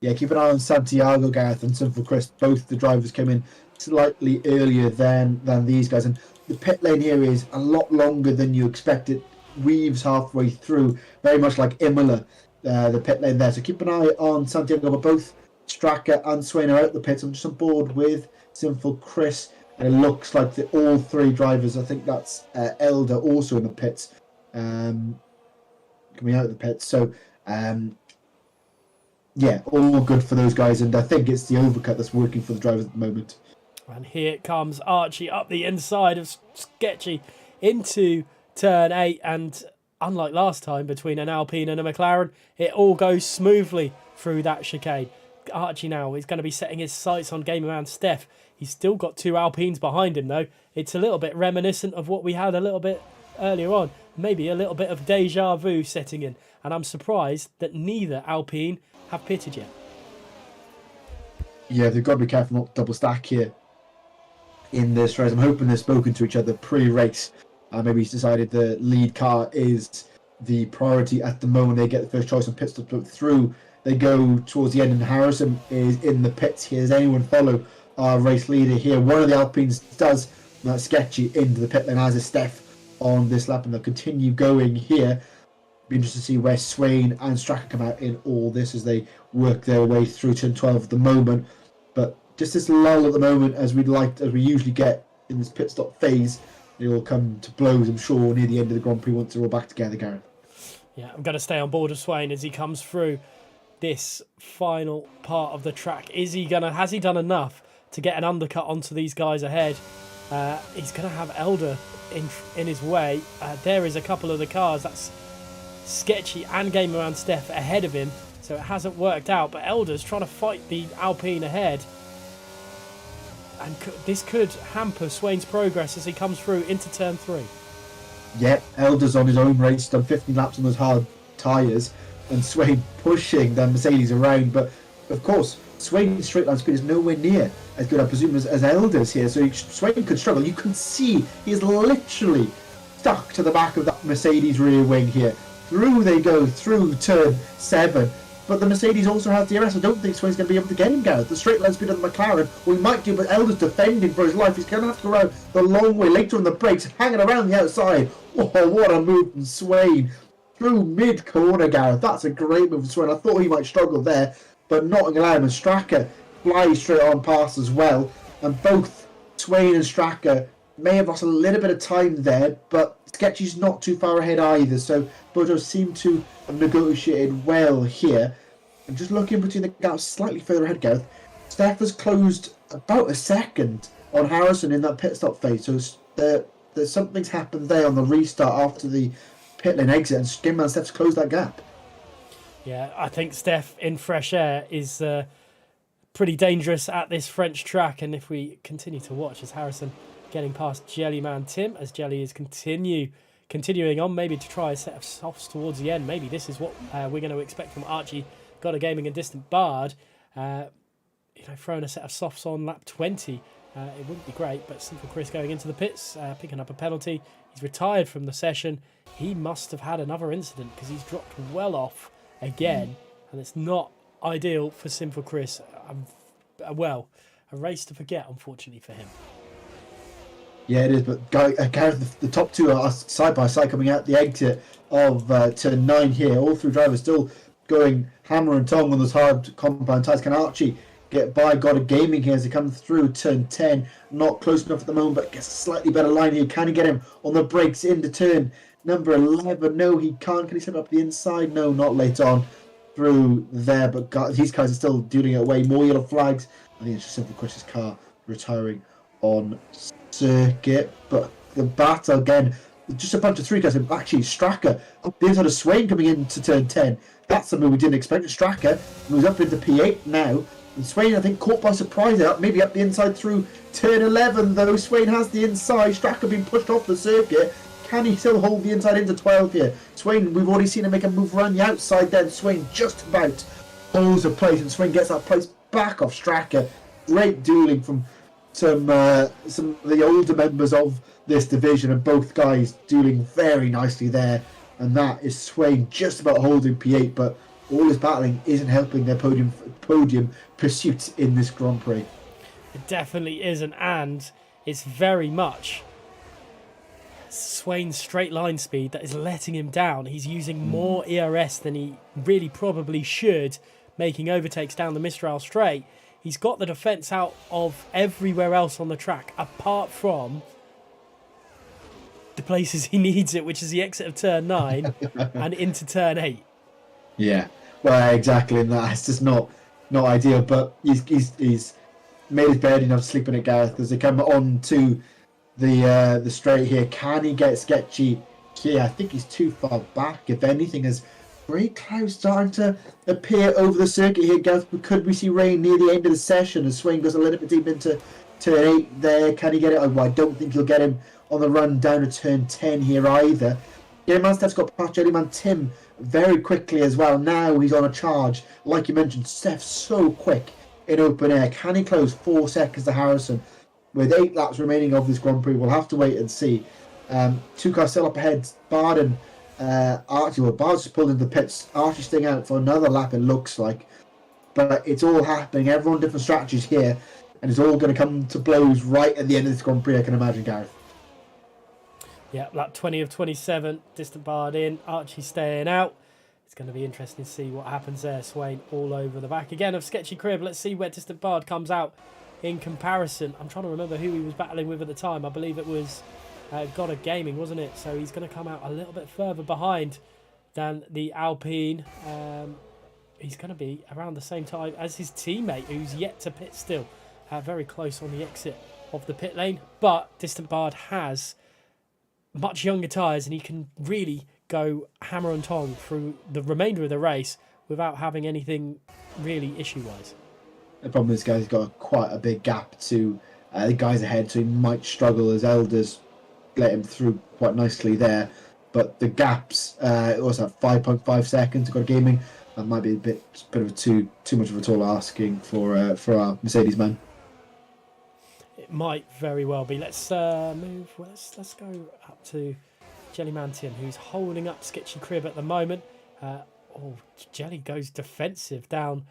Yeah, keep an eye on Santiago, Gareth, and Sinful Chris. Both the drivers came in slightly earlier than these guys, and the pit lane here is a lot longer than you expect. It weaves halfway through, very much like Imola, the pit lane there. So keep an eye on Santiago, but both Straka and Swain are out the pits. I'm just on board with Sinful Chris, and it looks like all three drivers, I think that's Elder also in the pits, coming out of the pits. So, yeah, all good for those guys, and I think it's the overcut that's working for the drivers at the moment. And here comes Archie up the inside of Sketchy into turn 8, and unlike last time between an Alpine and a McLaren, it all goes smoothly through that chicane. Archie now is going to be setting his sights on Gamerman Steph. He's still got 2 Alpines behind him though. It's a little bit reminiscent of what we had a little bit earlier on. Maybe a little bit of deja vu setting in. And I'm surprised that neither Alpine have pitted yet. Yeah, they've got to be careful not to double stack here in this race. I'm hoping they've spoken to each other pre-race. Maybe he's decided the lead car is the priority at the moment. They get the first choice on pit stop through. They go towards the end, and Harrison is in the pits here. Does anyone follow our race leader here? One of the Alpines does, Sketchy, into the pit lane, as is Steph on this lap, and they'll continue going here. Be interested to see where Swain and Straka come out in all this as they work their way through turn 12 at the moment. But just this lull at the moment, as we usually get in this pit stop phase. They all come to blows, I'm sure, near the end of the Grand Prix once they're all back together, Gareth. Yeah, I'm going to stay on board of Swain as he comes through this final part of the track. Has he done enough to get an undercut onto these guys ahead? He's going to have Elder in his way. There is a couple of the cars. That's Sketchy and Gamerman Steph ahead of him. So it hasn't worked out. But Elder's trying to fight the Alpine ahead. And this could hamper Swain's progress as he comes through into turn 3. Yeah, Elder's on his own race, done 15 laps on those hard tyres, and Swain pushing the Mercedes around. But of course, Swain's straight line speed is nowhere near as good, I presume, as Elder's here. So Swain could struggle. You can see he is literally stuck to the back of that Mercedes rear wing here. Through they go, through turn 7. But the Mercedes also has DRS. I don't think Swain's going to be able to get him, Gareth. The straight line speed of the McLaren, well, he might do, but Elder's defending for his life. He's going to have to go around the long way later on the brakes, hanging around the outside. Oh, what a move from Swain. Through mid-corner, Gareth. That's a great move from Swain. I thought he might struggle there, but not allowing him. And Straka flies straight on past as well. And both Swain and Straka may have lost a little bit of time there, but Sketchy's not too far ahead either. So Bojo seem to have negotiated well here. And just looking between the gaps slightly further ahead, Gareth, Steph has closed about a second on Harrison in that pit stop phase. So there's something's happened there on the restart after the pit lane exit, and Gamerman Steph's closed that gap. Yeah, I think Steph in fresh air is pretty dangerous at this French track. And if we continue to watch as Harrison getting past Jellyman Tim, as Jelly is continuing on, maybe to try a set of softs towards the end. Maybe this is what we're going to expect from Archie. Got a gaming and distant Bard. Throwing a set of softs on lap 20. It wouldn't be great, but Simple Chris going into the pits, picking up a penalty. He's retired from the session. He must have had another incident because he's dropped well off again, and it's not ideal for Simple Chris. A race to forget, unfortunately, for him. Yeah, it is, but Gareth, the top two are side by side coming out the exit of turn 9 here. All three drivers still going hammer and tongue on those hard compound tyres. Can Archie get by? Got a gaming here as he comes through turn 10. Not close enough at the moment, but gets a slightly better line here. Can he get him on the brakes into turn number 11? No, he can't. Can he set up the inside? No, not late on through there. But these guys are still doing it away. More yellow flags. I think it's just Simple Chris's car retiring on circuit. But the battle again, just a bunch of three guys. And actually, Straka up the inside of Swain coming into turn 10. That's something we didn't expect. Straka moves up into P8 now. And Swain, I think, caught by surprise there. Maybe up the inside through turn 11, though. Swain has the inside. Straka being pushed off the circuit. Can he still hold the inside into 12 here? Swain, we've already seen him make a move around the outside then. Swain just about holds a place, and Swain gets that place back off Straka. Great dueling from some of the older members of this division, and both guys dueling very nicely there. And that is Swain just about holding P8, but all his battling isn't helping their podium pursuit in this Grand Prix. It definitely isn't, and it's very much Swain's straight line speed that is letting him down. He's using more ERS than he really probably should, making overtakes down the Mistral straight. He's got the defence out of everywhere else on the track, apart from the places he needs it, which is the exit of turn 9 and into turn 8. Yeah, well, exactly, and that's just not ideal. But he's made his bed enough sleeping at Gareth as they come on to the straight here. Can he get sketchy here? I think he's too far back. If anything, as grey clouds starting to appear over the circuit here, Gareth, could we see rain near the end of the session as Swain goes a little bit deep into turn 8 there? Can he get it? Oh, I don't think he'll get him on the run down to turn 10 here either. Jellyman Steph's got past Jellyman Tim very quickly as well. Now he's on a charge. Like you mentioned, Steph's so quick in open air. Can he close 4 seconds to Harrison? With 8 laps remaining of this Grand Prix, we'll have to wait and see. 2 cars still up ahead. Bard and Archie. Well, Bard's just pulled into the pits. Archie's staying out for another lap, it looks like. But it's all happening. Everyone different strategies here. And it's all going to come to blows right at the end of this Grand Prix, I can imagine, Gareth. Yeah, lap 20 of 27, distant Bard in, Archie staying out. It's going to be interesting to see what happens there. Swain all over the back again of Sketchy Crib. Let's see where distant Bard comes out in comparison. I'm trying to remember who he was battling with at the time. I believe it was Goddard Gaming, wasn't it? So he's going to come out a little bit further behind than the Alpine. He's going to be around the same time as his teammate, who's yet to pit still. Very close on the exit of the pit lane. But distant Bard has much younger tyres, and he can really go hammer and tong through the remainder of the race without having anything really issue-wise. The problem is, guys, got quite a big gap to the guys ahead, so he might struggle as Elders let him through quite nicely there. But the gaps, also at 5.5 seconds, got gaming. That might be a bit of too much of a tall asking for our Mercedes man. It might very well be. Let's move. Let's go up to Jellyman Tim, who's holding up Sketchy Crib at the moment. Jelly goes defensive down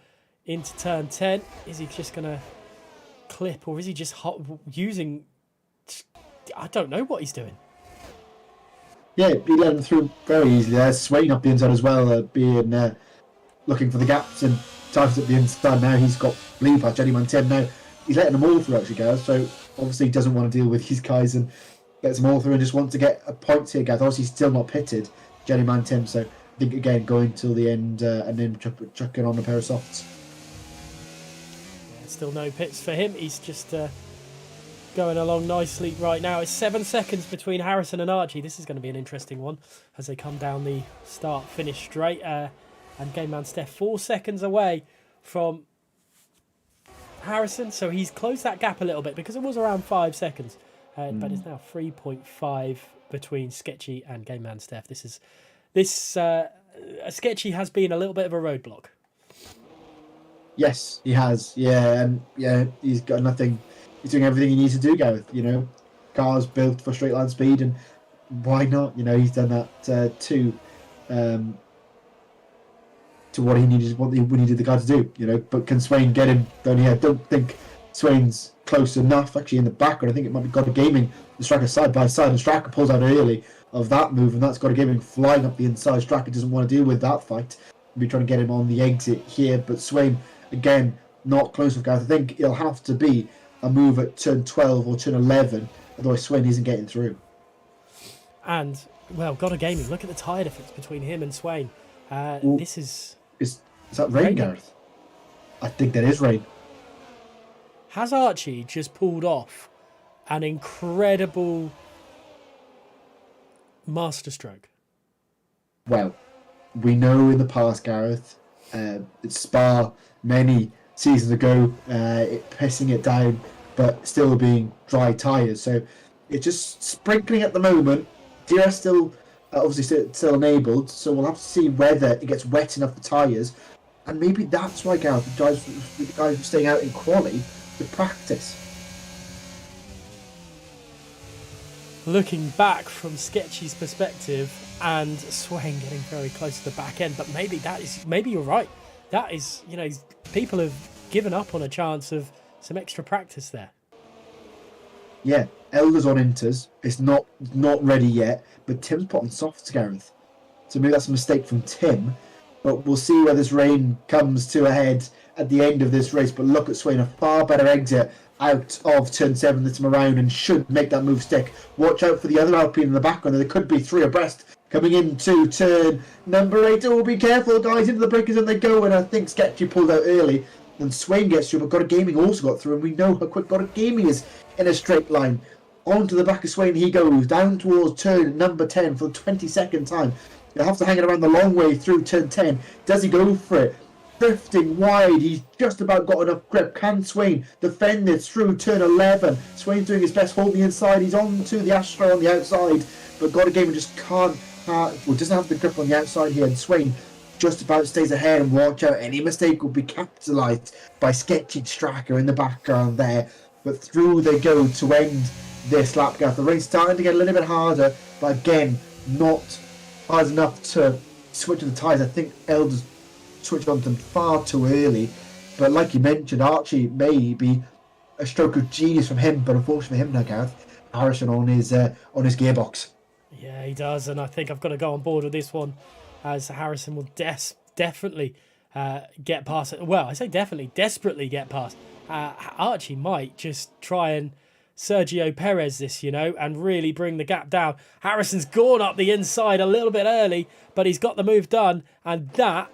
into turn 10. Is he just going to clip, or is he just using... I don't know what he's doing. Yeah, he let him through very easily. There's Swain up the inside as well, being looking for the gaps and times at the inside. Now he's got lead by Jellyman Tim. Now he's letting them all through, actually, guys. So obviously he doesn't want to deal with these guys and gets them all through and just wants to get a point here, guys. Obviously he's still not pitted, Jellyman Tim. So I think, again, going till the end and then chucking on a pair of softs. Yeah, still no pits for him. He's just going along nicely right now. It's 7 seconds between Harrison and Archie. This is going to be an interesting one as they come down the start-finish straight. And Game Man Steph 4 seconds away from Harrison. So he's closed that gap a little bit because it was around 5 seconds. But it's now 3.5 between Sketchy and Game Man Steph. Sketchy has been a little bit of a roadblock. Yes, he has. Yeah, and yeah, he's got nothing. He's doing everything he needs to do, Gareth. You know, cars built for straight line speed, and why not? You know, he's done that to what he needed the car to do. You know, but can Swain get him? I don't think Swain's close enough. Actually, in the background, I think it might be Goddard Gaming. The Striker side by side, and Striker pulls out early of that move, and that's Goddard Gaming flying up the inside. Striker doesn't want to deal with that fight. We'll be trying to get him on the exit here, but Swain again not close with Gareth. I think it'll have to be a move at turn 12 or turn 11, otherwise Swain isn't getting through. And, well, Goddard Gaming, look at the tyre difference between him and Swain. This is... Is that rain, Gareth? I think that is rain. Has Archie just pulled off an incredible masterstroke? Well, we know in the past, Gareth, it's Spa many seasons ago, it pissing it down, but still being dry tyres. So it's just sprinkling at the moment. DRS still obviously still enabled, so we'll have to see whether it gets wet enough the tyres. And maybe that's why, Gareth, the guys were staying out in quali to practice. Looking back from Sketchy's perspective and Swain getting very close to the back end, but maybe you're right. That is, people have given up on a chance of some extra practice there. Yeah, Elder's on inters. It's not ready yet, but Tim's put on softs, Gareth. So maybe that's a mistake from Tim. But we'll see where this rain comes to a head at the end of this race. But look at Swain, a far better exit out of turn 7 this time around, and should make that move stick. Watch out for the other Alpine in the background. There could be 3 abreast coming into turn number 8. Oh, be careful, guys, into the breakers and they go. And I think Sketchy pulled out early. And Swain gets through, but God of Gaming also got through. And we know how quick God of Gaming is in a straight line. Onto the back of Swain he goes, down towards turn number 10 for the 22nd time. He'll have to hang it around the long way through turn 10. Does he go for it? Drifting wide, he's just about got enough grip. Can Swain defend this through turn 11? Swain's doing his best, holding the inside. He's on to the Astro on the outside, but God of Gaming just can't, doesn't have the grip on the outside here. And Swain just about stays ahead, and watch out, any mistake will be capitalised by Sketchy Stracker in the background there. But through they go to end this lap gap. The race starting to get a little bit harder, but again, not hard enough to switch to the tyres. I think Elders switched on them far too early. But like you mentioned, Archie may be a stroke of genius from him, but unfortunately for him now, Gareth, Harrison on his gearbox. Yeah, he does, and I think I've got to go on board with this one, as Harrison will definitely get past it. Well, I say definitely, desperately get past. Archie might just try and Sergio Perez this, and really bring the gap down. Harrison's gone up the inside a little bit early, but he's got the move done, and that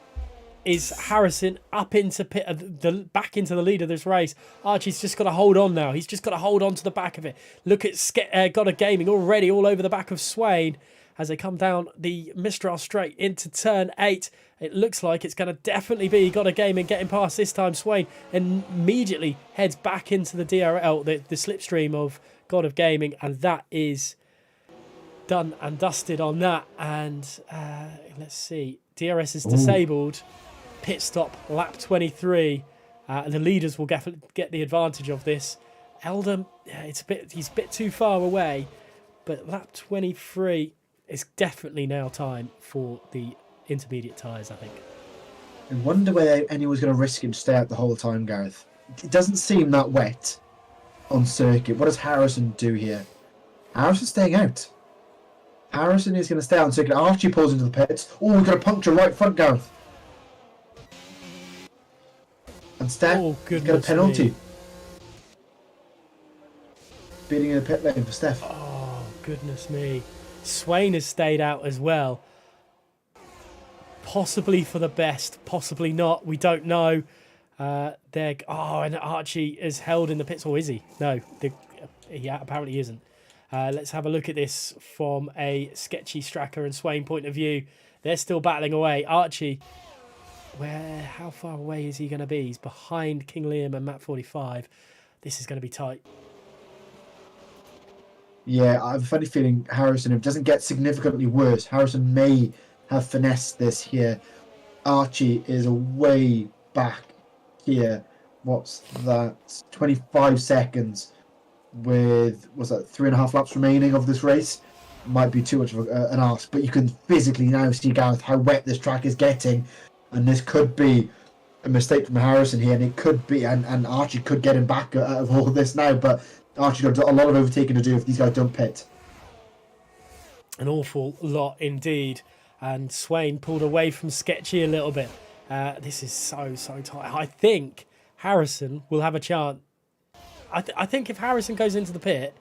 is Harrison up into back into the lead of this race. Archie's just got to hold on now. He's just got to hold on to the back of it. Look at God of Gaming already all over the back of Swain as they come down the Mistral Straight into turn 8. It looks like it's going to definitely be God of Gaming getting past this time. Swain immediately heads back into the DRL, the slipstream of God of Gaming, and that is done and dusted on that. And let's see, DRS is disabled. Pit stop, lap 23. The leaders will definitely get the advantage of this. Eldon, he's a bit too far away, but lap 23 is definitely now time for the intermediate tyres, I think. I wonder whether anyone's going to risk him stay out the whole time, Gareth. It doesn't seem that wet on circuit. What does Harrison do here? Harrison's staying out. Harrison is going to stay out on circuit. Archie pulls into the pits. Oh, we've got a puncture right front, Gareth. And Steph got a penalty. Me. Beating in the pit lane for Steph. Oh, goodness me. Swain has stayed out as well. Possibly for the best, possibly not. We don't know. And Archie is held in the pits, or is he? No, apparently isn't. Let's have a look at this from a Sketchy Stracker and Swain point of view. They're still battling away. Archie, how far away is he going to be? He's behind King Liam and Matt 45. This is going to be tight. Yeah, I have a funny feeling Harrison, if it doesn't get significantly worse, Harrison may have finessed this here. Archie is way back here. What's that? 25 seconds with, what's that, 3.5 laps remaining of this race? Might be too much of an ask, but you can physically now see, Gareth, how wet this track is getting. And this could be a mistake from Harrison here, and it could be, and Archie could get him back out of all of this now, but Archie's got a lot of overtaking to do if these guys don't pit. An awful lot indeed. And Swain pulled away from Sketchy a little bit. This is so tight. I think Harrison will have a chance. I think if Harrison goes into the pit,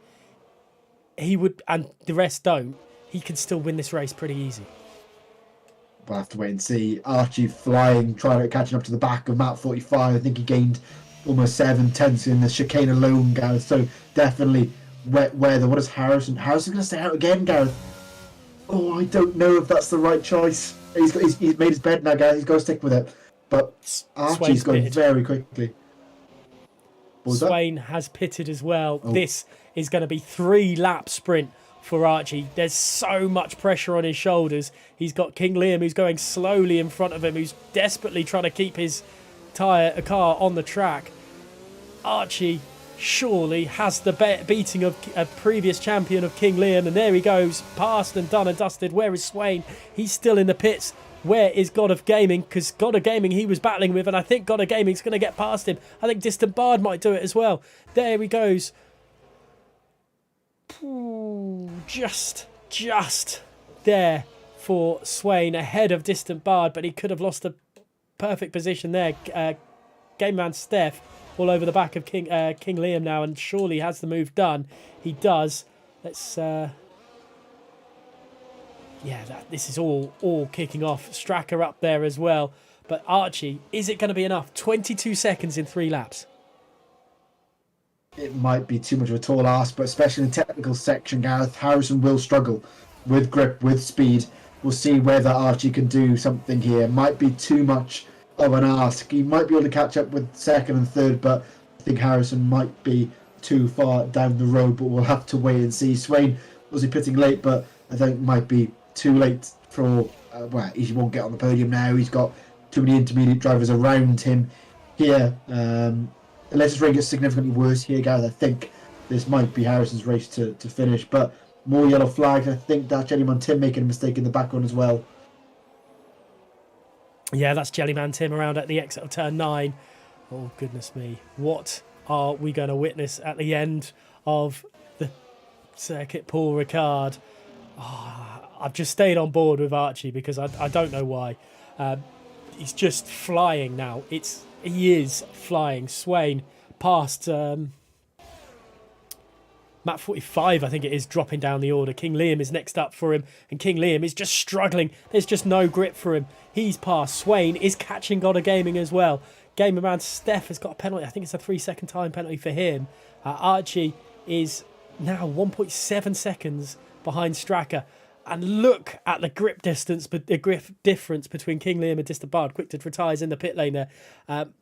he would, and the rest don't, he could still win this race pretty easy. We'll have to wait and see. Archie flying, catching up to the back of Matt 45. I think he gained almost 7/10 in the chicane alone, Gareth. So definitely wet weather. What is Harrison? Harrison going to stay out again, Gareth? Oh, I don't know if that's the right choice. He's made his bed now, Gareth. He's got to stick with it. But Archie's going very quickly. Swain has pitted as well. Oh. This is going to be 3-lap sprint for Archie. There's so much pressure on his shoulders. He's got King Liam, who's going slowly in front of him, who's desperately trying to keep his car on the track. Archie surely has the beating of a previous champion of King Liam, and there he goes, passed and done and dusted. Where is Swain? He's still in the pits. Where is God of Gaming? Because God of Gaming he was battling with, and I think God of Gaming's going to get past him. I think Distant Bard might do it as well. There he goes. Ooh, just there for Swain ahead of Distant Bard, but he could have lost a perfect position there. Game man Steph all over the back of King Liam now, and surely has the move done. He does. Let's... this is all kicking off. Stracker up there as well. But Archie, is it going to be enough? 22 seconds in 3 laps. It might be too much of a tall ask, but especially in the technical section, Gareth, Harrison will struggle with grip, with speed. We'll see whether Archie can do something here. Might be too much of an ask. He might be able to catch up with second and third, but I think Harrison might be too far down the road, but we'll have to wait and see. Swain was he pitting late, but I think it might be too late for... he won't get on the podium now. He's got too many intermediate drivers around him here. Unless his race gets significantly worse here, Gareth, I think this might be Harrison's race to finish. But more yellow flags. I think that's Jellyman Tim making a mistake in the back run as well. Yeah, that's Jellyman Tim around at the exit of turn 9. Oh, goodness me. What are we going to witness at the end of the circuit, Paul Ricard? I've just stayed on board with Archie because I don't know why. He's just flying now. He is flying. Swain past Map 45, I think it is, dropping down the order. King Liam is next up for him, and King Liam is just struggling. There's just no grip for him. He's passed. Swain is catching God of Gaming as well. Gamer man Steph has got a penalty. I think it's a 3-second time penalty for him. Archie is now 1.7 seconds behind Stracker. And look at the grip distance, but the grip difference between King Liam and Distant Bard. Quick retires in the pit lane there.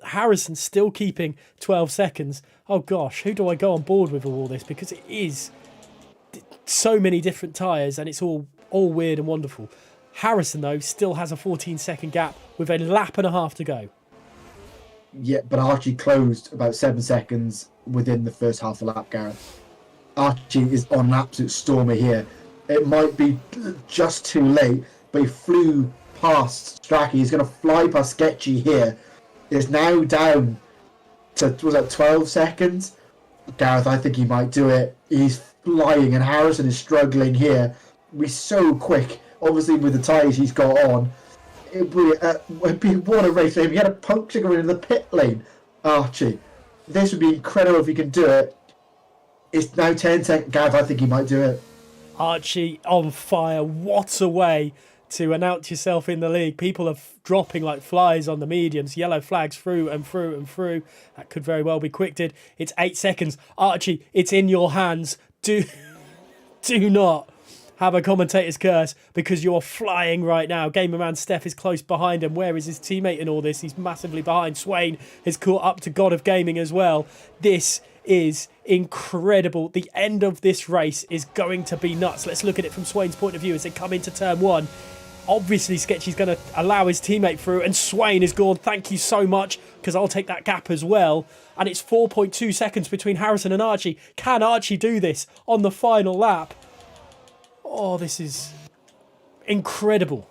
Harrison still keeping 12 seconds. Oh gosh, who do I go on board with all this? Because it is so many different tyres and it's all weird and wonderful. Harrison, though, still has a 14-second gap with a lap and a half to go. Yeah, but Archie closed about 7 seconds within the first half of the lap, Gareth. Archie is on an absolute stormer here. It might be just too late, but he flew past Stracky. He's going to fly past Sketchy here. It's now down to, 12 seconds? Gareth, I think he might do it. He's flying, and Harrison is struggling here. He's so quick, obviously, with the tyres he's got on. It'd be what a race for him. He had a puncture going in the pit lane, Archie. This would be incredible if he can do it. It's now 10 seconds. Gareth, I think he might do it. Archie on fire. What a way to announce yourself in the league. People are dropping like flies on the mediums. Yellow flags through and through and through. That could very well be quick did. It's 8 seconds. Archie, it's in your hands. Do not have a commentator's curse because you're flying right now. Gamerman Steph is close behind him. Where is his teammate in all this? He's massively behind. Swain has caught up to God of Gaming as well. This is incredible. The end of this race is going to be nuts. Let's look at it from Swain's point of view as they come into turn 1. Obviously, Sketchy's going to allow his teammate through, and Swain is gone. Thank you so much, because I'll take that gap as well. And it's 4.2 seconds between Harrison and Archie. Can Archie do this on the final lap? Oh, this is incredible.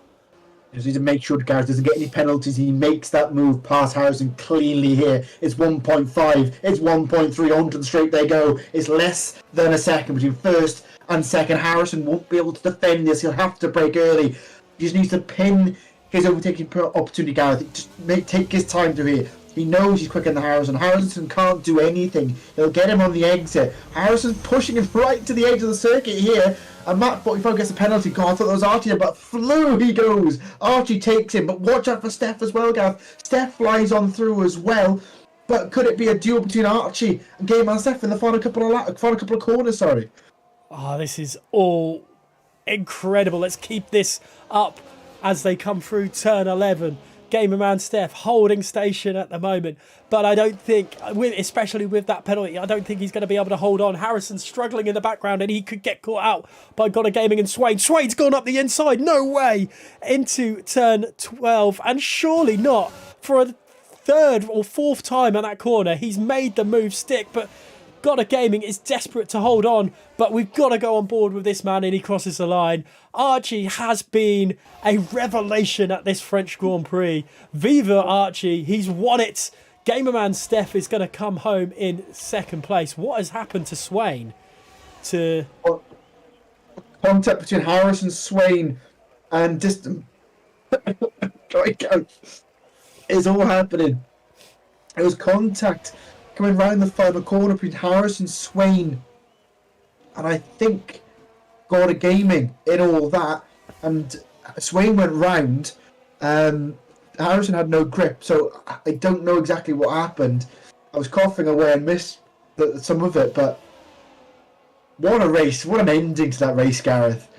You just need to make sure Gareth doesn't get any penalties. He makes that move past Harrison cleanly here. It's 1.5. It's 1.3. Onto the straight they go. It's less than a second between first and second. Harrison won't be able to defend this. He'll have to break early. He just needs to pin his overtaking opportunity, Gareth. Just take his time to here. He knows he's quicker than Harrison. Harrison can't do anything. He'll get him on the exit. Harrison's pushing him right to the edge of the circuit here. And Matt 45 gets a penalty. God, I thought that was Archie there, but through he goes. Archie takes him, but watch out for Steph as well, Gareth. Steph flies on through as well. But could it be a duel between Archie and Game Man Steph in the final couple of corners? Sorry. Oh, this is all incredible. Let's keep this up as they come through turn 11. Gamerman Steph holding station at the moment, but I don't think, especially with that penalty, I don't think he's going to be able to hold on. Harrison's struggling in the background and he could get caught out by God of Gaming and Swain. Swain's gone up the inside, no way, into turn 12, and surely not for a third or fourth time at that corner. He's made the move stick, but God of Gaming is desperate to hold on, but we've got to go on board with this man, and he crosses the line. Archie has been a revelation at this French Grand Prix. Viva Archie, he's won it. Gamerman Steph is going to come home in second place. What has happened to Swain? Contact between Harrison, Swain and just it's all happening. It was contact coming round the final corner between Harris and Swain, and I think Gorda Gaming in all that, and Swain went round. Harrison had no grip, so I don't know exactly what happened. I was coughing away and missed some of it, but what a race! What an ending to that race, Gareth.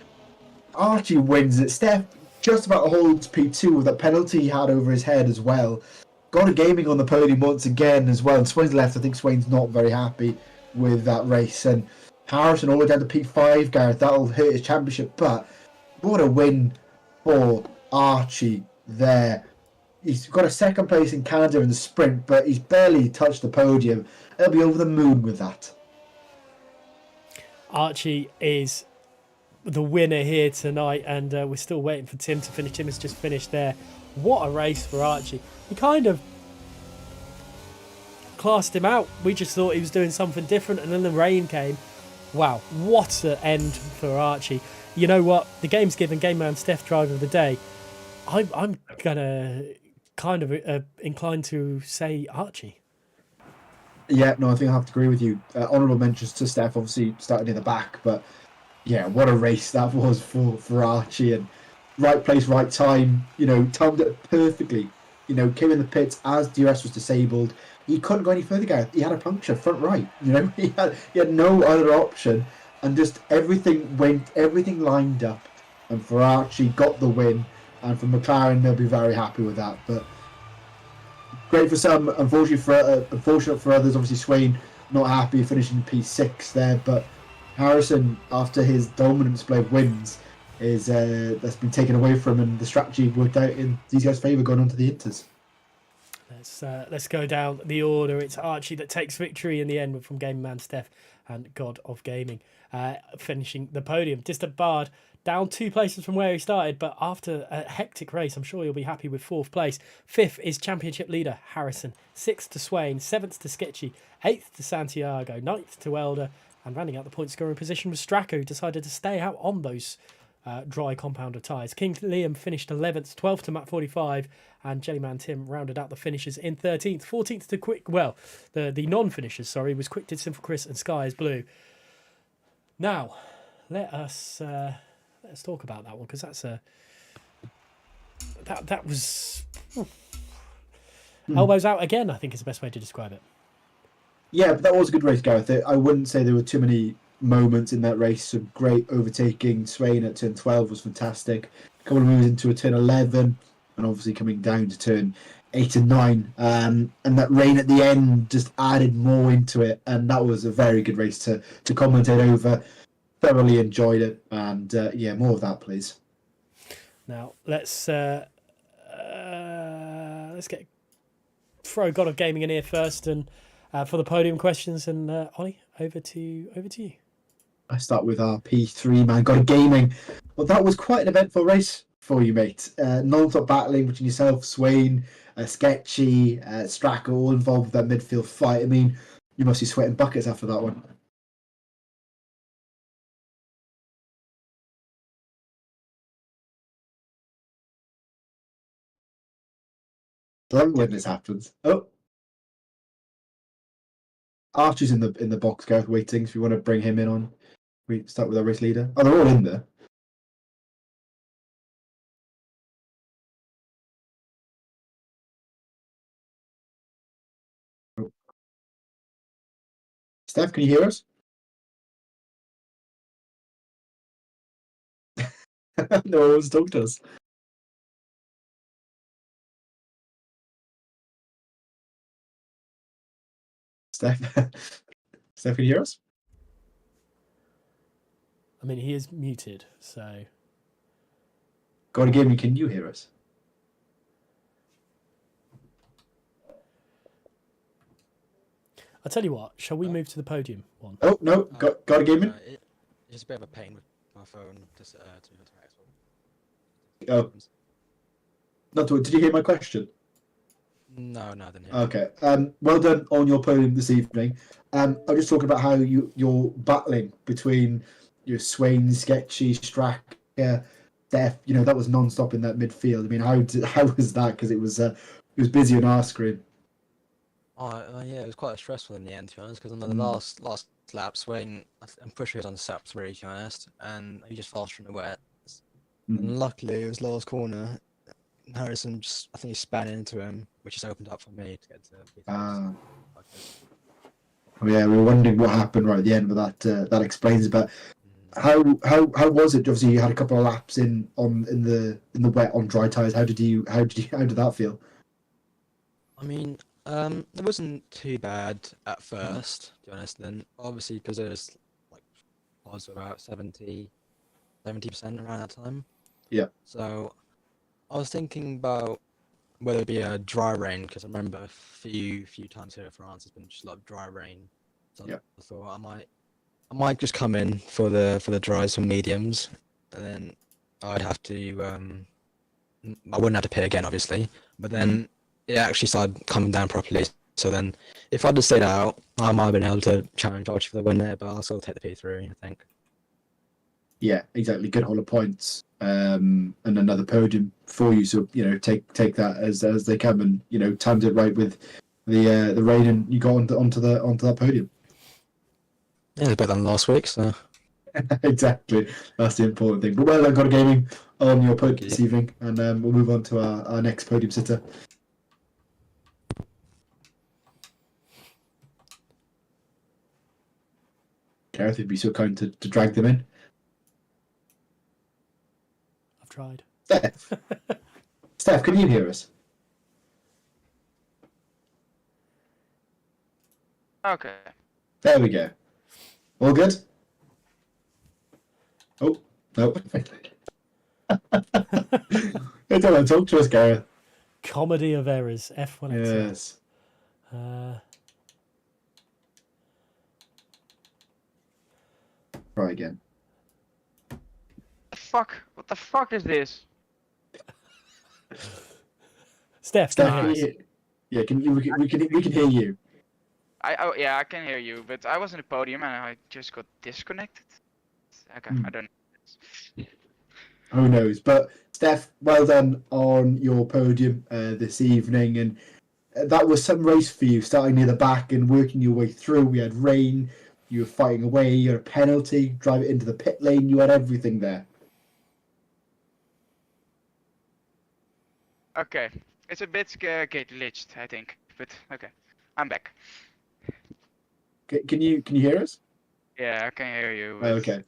Archie wins it. Steph just about holds P2 with that penalty he had over his head as well. Got a gaming on the podium once again as well. And Swain's left. I think Swain's not very happy with that race. And Harrison all the way down to P5, Gareth. That'll hurt his championship. But what a win for Archie there. He's got a second place in Canada in the sprint, but he's barely touched the podium. He'll be over the moon with that. Archie is the winner here tonight, and we're still waiting for Tim to finish. Tim has just finished there. What a race for Archie. We kind of classed him out. We just thought he was doing something different, and then the rain came. Wow, what an end for Archie. You know what? The game's given Game Man Steph Driver of the Day. I'm going to kind of inclined to say Archie. Yeah, no, I think I have to agree with you. Honourable mentions to Steph, obviously started in the back, but yeah, what a race that was for Archie, and right place, right time, timed it perfectly. Came in the pits as DRS was disabled. He couldn't go any further, Gareth. He had a puncture front right. He had no other option, and just everything lined up, and for Archie got the win, and for McLaren they'll be very happy with that. But great for some, unfortunate for others. Obviously, Swain not happy finishing P6 there, but Harrison, after his dominant display of wins, that's been taken away from him, and the strategy worked out in these guys' favour going on to the Inters. Let's go down the order. It's Archie that takes victory in the end from Game Man Steph and God of Gaming finishing the podium. Distant Bard down 2 places from where he started, but after a hectic race, I'm sure you'll be happy with 4th place. 5th is championship leader Harrison. 6th to Swain. 7th to Sketchy. 8th to Santiago. 9th to Elder. And rounding out the point scoring position was Stracco, who decided to stay out on those dry compounder tyres. King Liam finished 11th, 12th to Map 45, and Jellyman Tim rounded out the finishes in 13th. 14th to the non-finishers, was Quick Did Simple Chris and Sky is Blue. Now, let's talk about that one, because that was elbows out again, I think is the best way to describe it. Yeah, but that was a good race, Gareth. I wouldn't say there were too many moments in that race. Some great overtaking. Swain at turn 12 was fantastic. A couple of moves into a turn 11, and obviously coming down to turn 8 and 9. And that rain at the end just added more into it, and that was a very good race to commentate over. Thoroughly enjoyed it, and more of that, please. Now let's throw God of Gaming in here first, and for the podium questions. And Ollie, over to you. I start with our P3 man, God of Gaming. Well, that was quite an eventful race for you, mate. Non-stop battling between yourself, Swain, Sketchy, Stracco, all involved with that midfield fight. I mean, you must be sweating buckets after that one. Love when this happens. Oh, Archie's in the box, Gareth, waiting. If you want to bring him in on, we start with our race leader. Oh, they're all in there. Oh. Steph, can you hear us? No one wants to talk to us. Steph, Steph, can you hear us? I mean, he is muted, so. God of Gaming, can you hear us? I'll tell you what, shall we move to the podium one? Oh, no, God of Gaming? It's a bit of a pain with my phone to interact with. Oh. Not to, did you hear my question? No, I didn't hear. Okay. Well done on your podium this evening. I'm just talking about how you're battling between your Swain, Sketchy, Strack. Steph, Steph, that was non-stop in that midfield. I mean, how was that? Because it was busy on our screen. Yeah, it was quite stressful in the end, to be honest, because on the Mm. last lap, Swain, I'm pretty sure he was on sap three, to be honest, and he just fast from the wet. And luckily, it was last corner. Harrison I think he span into him, which just opened up for me to get to P3. Oh, yeah, we were wondering what happened right at the end, but that explains. But how was it? Obviously, you had a couple of laps in the wet on dry tires. How did that feel? I mean, it wasn't too bad at first, to be honest. Then obviously, because it was like was about 70% around that time. Yeah. So I was thinking about whether it be a dry rain, because I remember a few times here in France it's been just like dry rain. So Yeah. I thought I might just come in for the dries and mediums, and then I'd have to I wouldn't have to pit again, obviously. But then it actually started coming down properly. So then, if I'd have stayed out, I might have been able to challenge Archie for the win there. But I'll still take the P3, I think. Yeah, exactly. Good haul of points, and another podium for you. So take that as they come, and timed it right with the rain, and you got onto that podium. Yeah, it's better than last week. So Exactly, that's the important thing. But well done, God Gaming, on your podium this evening, and we'll move on to our next podium sitter. Gareth, would be so kind to drag them in. I've tried. Steph, can you hear us? Okay. There we go. All good? Oh, no. Don't want to talk to us, Gareth. Comedy of errors. F1XL. Yes. Try again. What the fuck is this? Steph, Steph, can you hear us? yeah, we can hear you. Yeah, I can hear you, but I was in the podium and I just got disconnected. Okay, I don't know. Who knows? But Steph, well done on your podium this evening, and that was some race for you, starting near the back and working your way through. We had rain, you were fighting away, you had a penalty, drive it into the pit lane, you had everything there. Okay, it's a bit glitched, I think, but okay, I'm back. Can you hear us? Yeah, I can hear you. Oh, okay.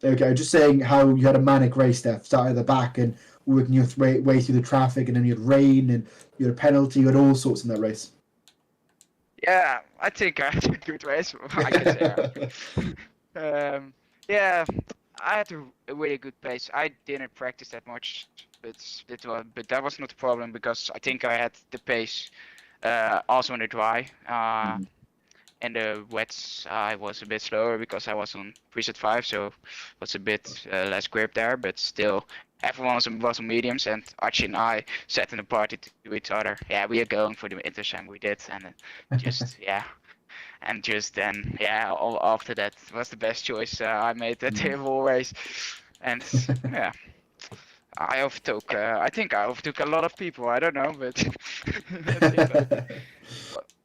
Okay, just saying how you had a manic race, Steph, started at the back and working your way through the traffic, and then you had rain and you had a penalty, you had all sorts in that race. Yeah, I think I had a good race. I can say. Yeah, I had a really good pace. I didn't practice that much, but that was not a problem because I think I had the pace also in the dry. And the wets, I was a bit slower because I was on preset 5, so was a bit less grip there. But still, everyone was on mediums, and Archie and I sat in the party to each other. Yeah, we are going for the Intersam. We did, and just and just then all after that was the best choice I made that whole race, and yeah. I overtook. I think I overtook a lot of people. I don't know, but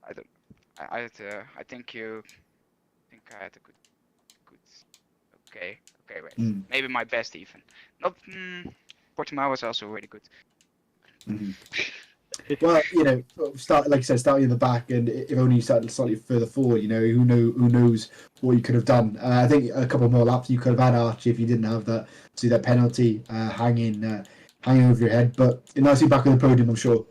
I don't. I think I had a good okay race. Maybe my best even. Not Portimao was also really good. Well, starting in the back, and if only you started slightly further forward, who knows what you could have done. I think a couple more laps you could have had, Archie, if you didn't have that penalty hanging over your head. But nice to be back on the podium, I'm sure.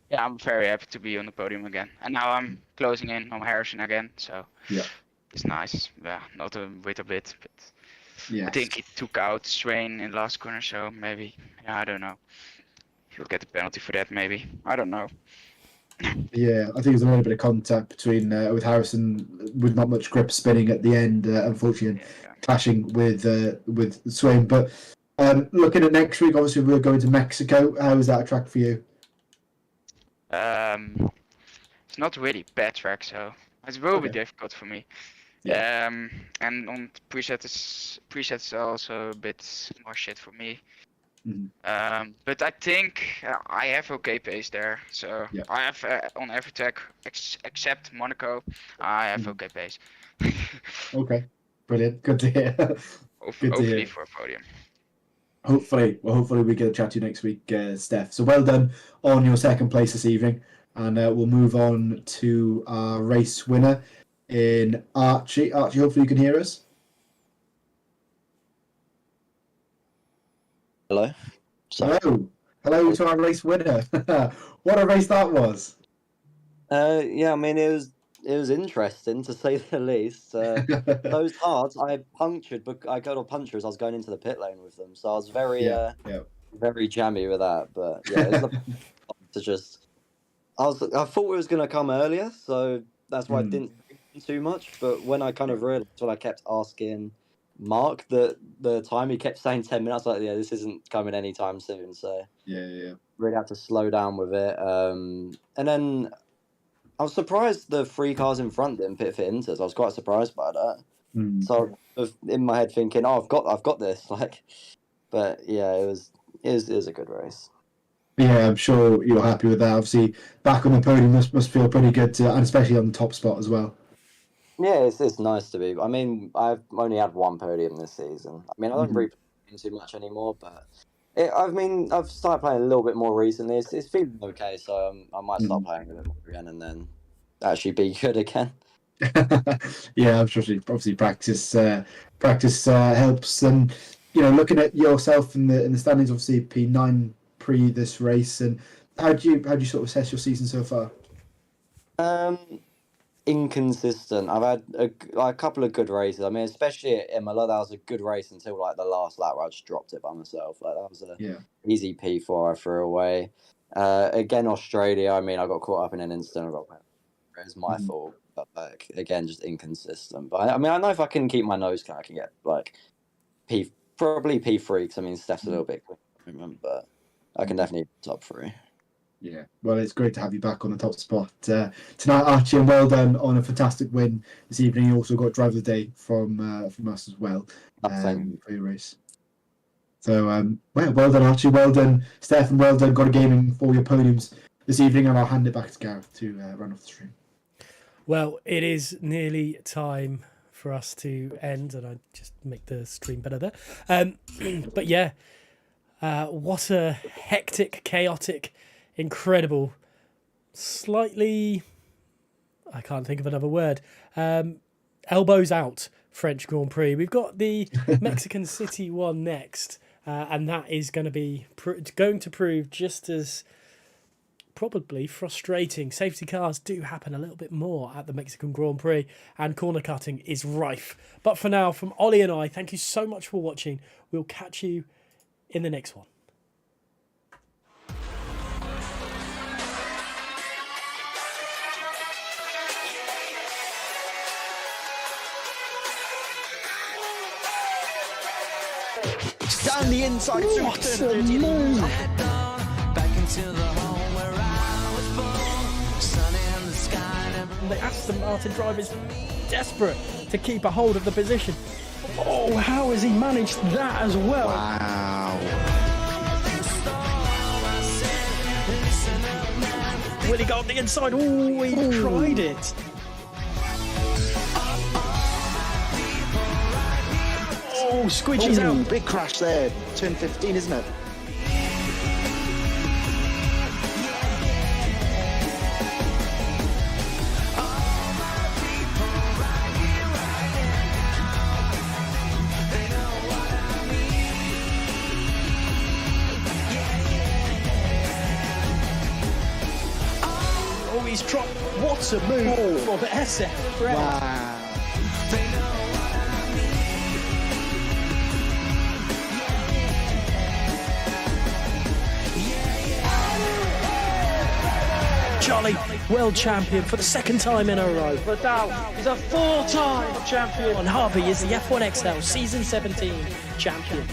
Yeah, I'm very happy to be on the podium again, and now I'm closing in on Harrison again, so yeah, it's nice. Yeah, not a bit, but yes. I think he took out Swain in the last corner, so maybe I don't know. He'll get a penalty for that, maybe. I don't know. Yeah, I think there's a little bit of contact between with Harrison with not much grip spinning at the end, unfortunately, clashing with Swain. But looking at next week, obviously we're going to Mexico. How is that a track for you? It's not really bad track, so it will be difficult for me. And on presets is also a bit more shit for me. But I think I have okay pace there. So Yeah. I have on every tech except Monaco, I have okay pace. Okay, brilliant. Good to hear. Good to Hopefully hear. for a podium. Hopefully we get a chat to you next week, Steph. So well done on your second place this evening, and we'll move on to our race winner in Archie. Archie, hopefully you can hear us. Hello. Hello to our race winner. What a race that was. Yeah, I mean it was interesting to say the least. Those hards I punctured, but I got a puncture as I was going into the pit lane with them, so I was very very jammy with that. But yeah, it was to just I thought it was gonna come earlier, so that's why I didn't think too much. But when I kind of realized, when I kept asking Mark the time, he kept saying 10 minutes. Like, yeah, this isn't coming anytime soon. So yeah. Really had to slow down with it. And then I was surprised the 3 cars in front didn't pit for Inters. I was quite surprised by that. So I was in my head thinking, oh, I've got this. Like, but yeah, it was a good race. Yeah, I'm sure you're happy with that. Obviously, back on the podium must feel pretty good, and especially on the top spot as well. Yeah, it's nice to be. I mean, I've only had 1 podium this season. I mean, I don't really play too much anymore, but I've started playing a little bit more recently. It's feeling okay, so I might start playing a bit more again and then actually be good again. Yeah, I'm sure. Obviously, practice helps, and looking at yourself in the standings, obviously P9 pre this race, and how do you sort of assess your season so far? Inconsistent. I've had a couple of good races. I mean, especially at Imola, that was a good race until like the last lap where I just dropped it by myself. Like that was easy P4 I threw away. Again, Australia. I mean, I got caught up in an incident. It was my fault, but like again, just inconsistent. But I mean, I know if I can keep my nose clean, I can get like probably P3 because I mean Steph's a little bit quick, but I can definitely top 3. Yeah, well, it's great to have you back on the top spot tonight, Archie, and well done on a fantastic win this evening. You also got driver of the day from us as well for your race. So, well done, Archie. Well done, Steph, and well done, God Gaming, for your podiums this evening. And I'll hand it back to Gareth to run off the stream. Well, it is nearly time for us to end, and I just make the stream better there. But yeah, what a hectic, chaotic, incredible, slightly, I can't think of another word, elbows out French Grand Prix. We've got the Mexican City one next, and that is going to be going to prove just as probably frustrating. Safety cars do happen a little bit more at the Mexican Grand Prix, and corner cutting is rife. But for now, from Ollie and I, thank you so much for watching. We'll catch you in the next one. Down the inside. What a move! The Aston Martin driver is desperate to keep a hold of the position. Oh, how has he managed that as well? Wow. Will he go on the inside? Oh, he tried it. Oh, squidges out. Big crash there. Turn 15, isn't it? Oh, he's dropped. What a move for the SF. Wow. Jolly, world champion for the 2nd time in a row. Vidal is a 4-time champion. And Harvey is the F1XL Season 17 champion.